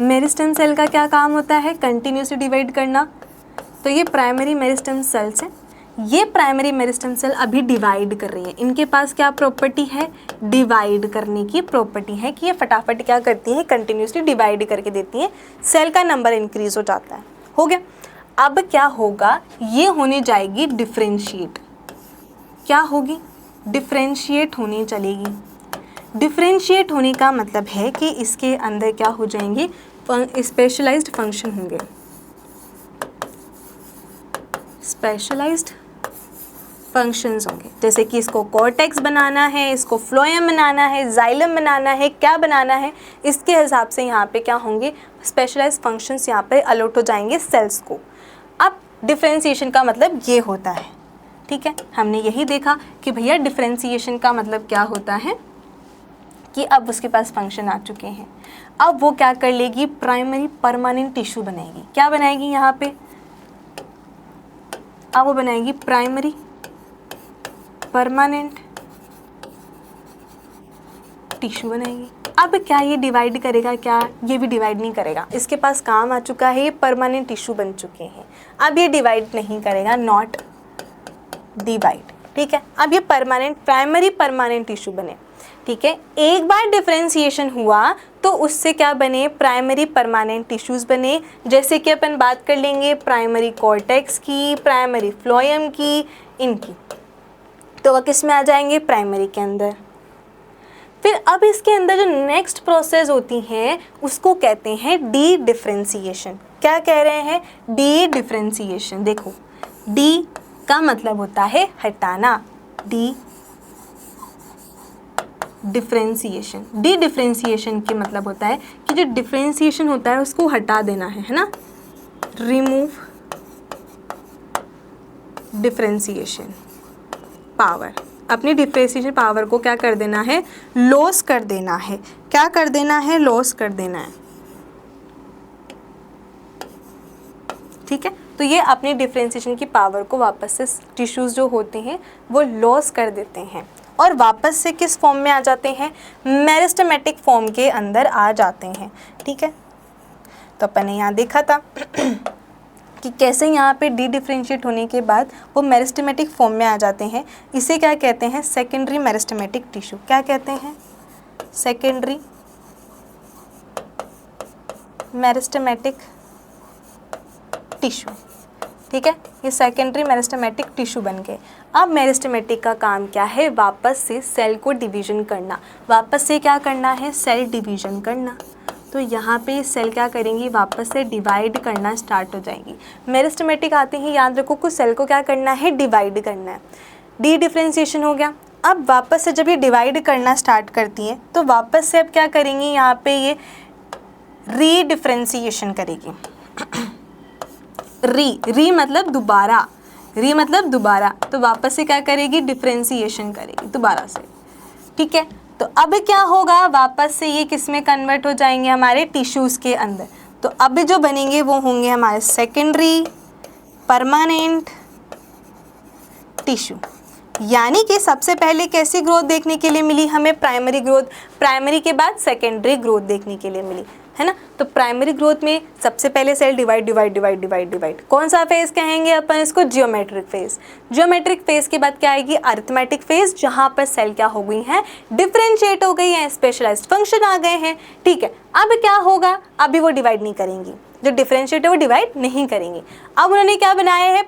Meristem cell का क्या काम होता है? कंटिन्यूसली डिवाइड करना। तो ये प्राइमरी मेरिस्टेम सेल्स है। ये प्राइमरी मेरिस्टेम सेल अभी डिवाइड कर रही है। इनके पास क्या प्रॉपर्टी है? डिवाइड करने की प्रॉपर्टी है कि ये फटाफट क्या करती हैं? कंटिन्यूसली डिवाइड करके देती हैं, सेल का नंबर इंक्रीज हो जाता है। हो गया। अब क्या होगा? ये होने जाएगी डिफरेंशिएट। क्या होगी? डिफरेंशिएट होने चलेगी। डिफरेंशिएट होने का मतलब है कि इसके अंदर क्या हो जाएंगे? स्पेशलाइज्ड फंक्शन होंगे। स्पेशलाइज्ड फंक्शंस होंगे, जैसे कि इसको कॉर्टेक्स बनाना है, इसको फ्लोएम बनाना है, जाइलम बनाना है, क्या बनाना है, इसके हिसाब से यहाँ पे क्या होंगे? स्पेशलाइज्ड फंक्शंस यहाँ पे अलॉट हो जाएंगे सेल्स को। अब डिफरेंशिएशन का मतलब ये होता है, ठीक है। हमने यही देखा कि भैया डिफरेंशिएशन का मतलब क्या होता है कि अब उसके पास फंक्शन आ चुके हैं। अब वो क्या कर लेगी? प्राइमरी परमानेंट टिश्यू बनाएगी। क्या बनाएगी यहाँ पे? अब वो बनाएगी प्राइमरी परमानेंट टिश्यू बनाएगी। अब क्या ये डिवाइड करेगा? क्या ये भी डिवाइड नहीं करेगा। इसके पास काम आ चुका है, ये परमानेंट टिश्यू बन चुके हैं। अब ये डिवाइड नहीं करेगा, नॉट डिवाइड, ठीक है। अब ये परमानेंट, प्राइमरी परमानेंट टिश्यू बने, ठीक है। एक बार डिफरेंशिएशन हुआ तो उससे क्या बने? प्राइमरी परमानेंट टिश्यूज़ बने। जैसे कि अपन बात कर लेंगे प्राइमरी कॉर्टेक्स की, प्राइमरी फ्लोएम की, इनकी, तो वह किस में आ जाएंगे? प्राइमरी के अंदर। फिर अब इसके अंदर जो नेक्स्ट प्रोसेस होती है उसको कहते हैं डी डिफरेंशिएशन। क्या कह रहे हैं? D differentiation. देखो डी का मतलब होता है हटाना, डी डिफरेंशिएशन। डी डिफरेंशिएशन के मतलब होता है कि जो डिफरेंशिएशन होता है उसको हटा देना है ना। रिमूव डिफरेंशिएशन पावर, अपनी डिफरेंशिएशन पावर को क्या कर देना है? लॉस कर देना है। क्या कर देना है? लॉस कर देना है, ठीक है। तो ये अपनी डिफरेंशिएशन की पावर को वापस से टिश्यूज़ जो होते हैं वो लॉस कर देते हैं और वापस से किस फॉर्म में आ जाते हैं? मेरिस्टेमेटिक फॉर्म के अंदर आ जाते हैं, ठीक है। तो अपन ने यहाँ देखा था कि कैसे यहाँ पे डी डिफरेंशिएट होने के बाद वो मेरिस्टेमेटिक फॉर्म में आ जाते हैं। इसे क्या कहते हैं? Secondary meristematic tissue. क्या कहते हैं? सेकेंडरी मेरिस्टेमेटिक टिश्यू, ठीक है। ये सेकेंडरी मेरिस्टेमेटिक टिश्यू बन गए। अब मेरिस्टेमेटिक का काम क्या है? वापस से सेल को डिवीजन करना। वापस से क्या करना है? सेल डिवीजन करना। तो यहाँ पे सेल क्या करेंगी? वापस से डिवाइड करना स्टार्ट हो जाएंगी। मेरिस्टेमेटिक आते ही याद रखो कुछ सेल को क्या करना है? डिवाइड करना है। डी डिफरेंशिएशन हो गया। अब वापस से जब ये डिवाइड करना स्टार्ट करती हैं तो वापस से अब क्या करेंगी? यहाँ पे ये री डिफरेंशिएशन करेगी। री मतलब दोबारा, री मतलब दोबारा, तो वापस से क्या करेगी? डिफरेंशिएशन करेगी दोबारा से, ठीक है। तो अब क्या होगा? वापस से ये किस में कन्वर्ट हो जाएंगे? हमारे टिश्यूज़ के अंदर। तो अब जो बनेंगे वो होंगे हमारे सेकेंडरी परमानेंट टिश्यू। यानी कि सबसे पहले कैसी ग्रोथ देखने के लिए मिली हमें? Primary growth. प्राइमरी के बाद सेकेंडरी ग्रोथ देखने के लिए मिली, है ना। तो प्राइमरी ग्रोथ में सबसे पहले सेल डिवाइड। कौन सा फेज कहेंगे अपन इसको? Geometric phase. जियोमेट्रिक फेज के बाद क्या आएगी? अरिथमेटिक फेज, जहां पर सेल क्या हो गई हैं? डिफरेंशिएट हो गई हैं, स्पेशलाइज्ड फंक्शन आ गए हैं। ठीक है, अब क्या होगा? अभी वो डिवाइड नहीं करेंगी, जो डिफरेंशिएट है वो डिवाइड नहीं करेंगी। अब उन्होंने क्या बनाया है?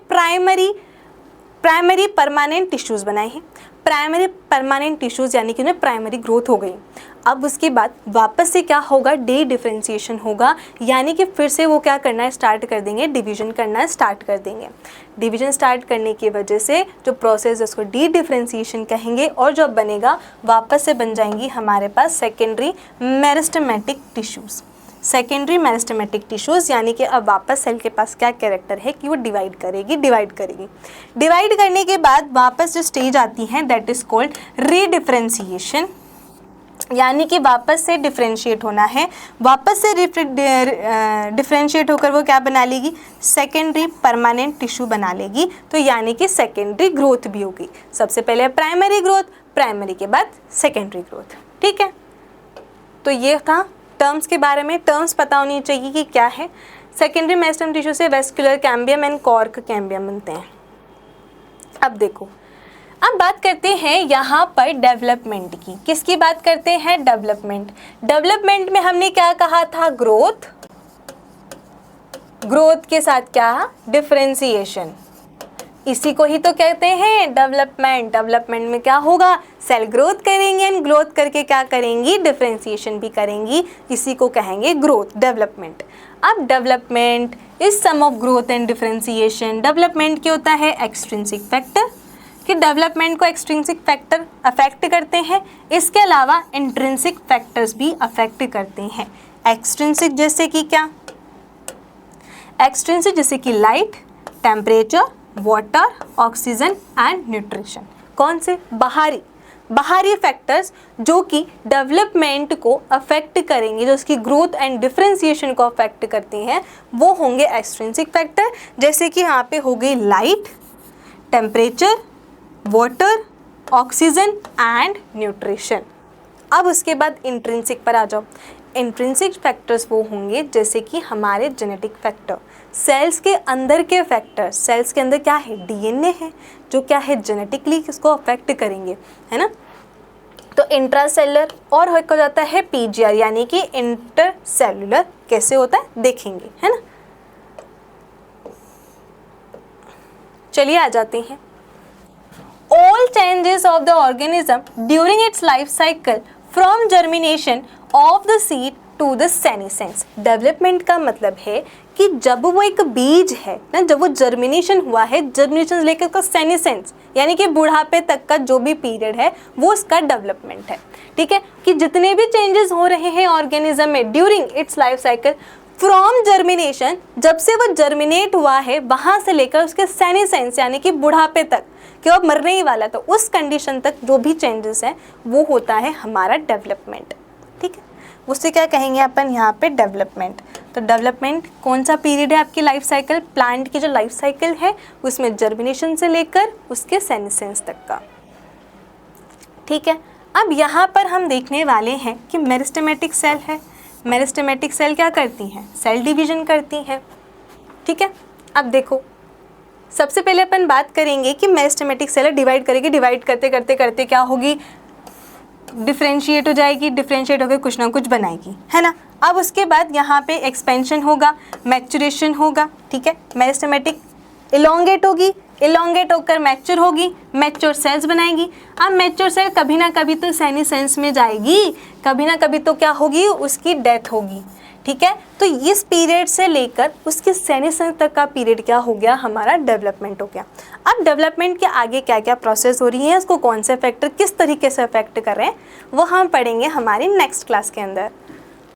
प्राइमरी परमानेंट टिश्यूज बनाए हैं। प्राइमरी परमानेंट टिश्यूज यानी कि उन्हें प्राइमरी ग्रोथ हो गई। अब उसके बाद वापस से क्या होगा? डी डिफरेंशिएशन होगा, यानी कि फिर से वो क्या करना है? स्टार्ट कर देंगे, डिवीजन करना स्टार्ट कर देंगे। डिवीजन स्टार्ट करने की वजह से जो प्रोसेस है उसको डी डिफरेंशिएशन कहेंगे, और जो बनेगा वापस से बन जाएंगी हमारे पास secondary meristematic tissues. Secondary meristematic tissues यानी कि अब वापस सेल के पास क्या कैरेक्टर है कि वो डिवाइड करेगी। डिवाइड करने के बाद वापस जो स्टेज आती है दैट इज़ कॉल्ड रीडिफरेंशिएशन, यानी कि वापस से डिफरेंशिएट होना है। वापस से डिफरेंशिएट होकर वो क्या बना लेगी? सेकेंडरी परमानेंट टिश्यू बना लेगी। तो यानी कि सेकेंडरी ग्रोथ भी होगी। सबसे पहले प्राइमरी ग्रोथ, प्राइमरी के बाद सेकेंडरी ग्रोथ। ठीक है, तो ये था टर्म्स के बारे में। टर्म्स पता होनी चाहिए कि क्या है। सेकेंडरी मेरिस्टेम टिश्यू से vascular cambium and cork cambium बनते हैं। अब देखो, अब बात करते हैं यहाँ पर डेवलपमेंट की। किसकी बात करते हैं? डेवलपमेंट। डेवलपमेंट में हमने क्या कहा था? ग्रोथ। ग्रोथ के साथ क्या? डिफरेंशिएशन। इसी को ही तो कहते हैं डेवलपमेंट। डेवलपमेंट में क्या होगा? सेल ग्रोथ करेंगे एंड ग्रोथ करके क्या करेंगी? डिफरेंशिएशन भी करेंगी। इसी को कहेंगे ग्रोथ, डेवलपमेंट। अब development is sum of growth and differentiation. Development क्या होता है? एक्सट्रिंसिक फैक्टर, कि डेवलपमेंट को एक्सट्रिंसिक फैक्टर अफेक्ट करते हैं। इसके अलावा इंट्रिंसिक फैक्टर्स भी अफेक्ट करते हैं। एक्सट्रिंसिक जैसे कि क्या? एक्सट्रिंसिक जैसे कि light, temperature, water, oxygen and nutrition. कौन से? बाहरी फैक्टर्स जो कि डेवलपमेंट को अफेक्ट करेंगे, जो उसकी ग्रोथ एंड डिफरेंशिएशन को अफेक्ट करती हैं, वो होंगे एक्सट्रिंसिक फैक्टर। जैसे कि यहाँ पे हो गई light, temperature, water, oxygen and nutrition. अब उसके बाद इंट्रिंसिक पर आ जाओ। इंट्रिंसिक फैक्टर्स वो होंगे जैसे कि हमारे जेनेटिक फैक्टर, सेल्स के अंदर के फैक्टर। सेल्स के अंदर क्या है? डीएनए है, जो क्या है? जेनेटिकली इसको अफेक्ट करेंगे, है ना। तो इंट्रासेलुलर और हो जाता है पीजीआर, यानी कि इंटरसेलुलर कैसे होता है देखेंगे, है ना। चलिए आ जाते हैं। All changes of the organism during its life cycle from germination of the seed to the senescence। Development का मतलब है कि जब वो एक बीज है ना, जब वो जर्मिनेशन हुआ है, जर्मिनेशन से लेकर उसका सेनेसेंस यानी कि बुढ़ापे तक का जो भी पीरियड है वो उसका डेवलपमेंट है। ठीक है, कि जितने भी चेंजेस हो रहे हैं ऑर्गेनिज्म में during its life cycle from germination, जब से वो जर्मिनेट हुआ है वहाँ से लेकर उसके सेनेसेंस यानी कि बुढ़ापे तक कि वो मरने ही वाला, तो उस कंडीशन तक जो भी चेंजेस हैं वो होता है हमारा डेवलपमेंट। ठीक है, उससे क्या कहेंगे अपन यहाँ पे? डेवलपमेंट। तो डेवलपमेंट कौन सा पीरियड है आपकी लाइफ साइकिल? प्लांट की जो लाइफ साइकिल है उसमें जर्मिनेशन से लेकर उसके सेनेसेंस तक का। ठीक है, अब यहाँ पर हम देखने वाले हैं कि मेरिस्टेमेटिक सेल है। मेरिस्टेमेटिक सेल क्या करती हैं? सेल डिवीजन करती हैं। ठीक है, अब देखो, सबसे पहले अपन बात करेंगे कि मेरिस्टेमेटिक सेल डिवाइड करेगी। डिवाइड करते करते करते क्या होगी? डिफरेंशिएट हो जाएगी। डिफरेंशिएट होकर कुछ ना कुछ बनाएगी, है ना। अब उसके बाद यहाँ पे एक्सपेंशन होगा, मैच्योरेशन होगा। ठीक है, मेरिस्टेमेटिक इलोंगेट होगी, इलोंगेट होकर मैच्योर होगी, मैच्योर सेल्स बनाएगी। अब मैच्योर सेल कभी ना कभी तो सेनेसेंस में जाएगी, कभी ना कभी तो क्या होगी? उसकी डेथ होगी। ठीक है, तो इस पीरियड से लेकर उसके सेनेसेंस तक का पीरियड क्या हो गया? हमारा डेवलपमेंट हो गया। अब डेवलपमेंट के आगे क्या क्या प्रोसेस हो रही है, उसको कौन से फैक्टर किस तरीके से अफेक्ट कर रहे हैं, वो हम पढ़ेंगे हमारी नेक्स्ट क्लास के अंदर।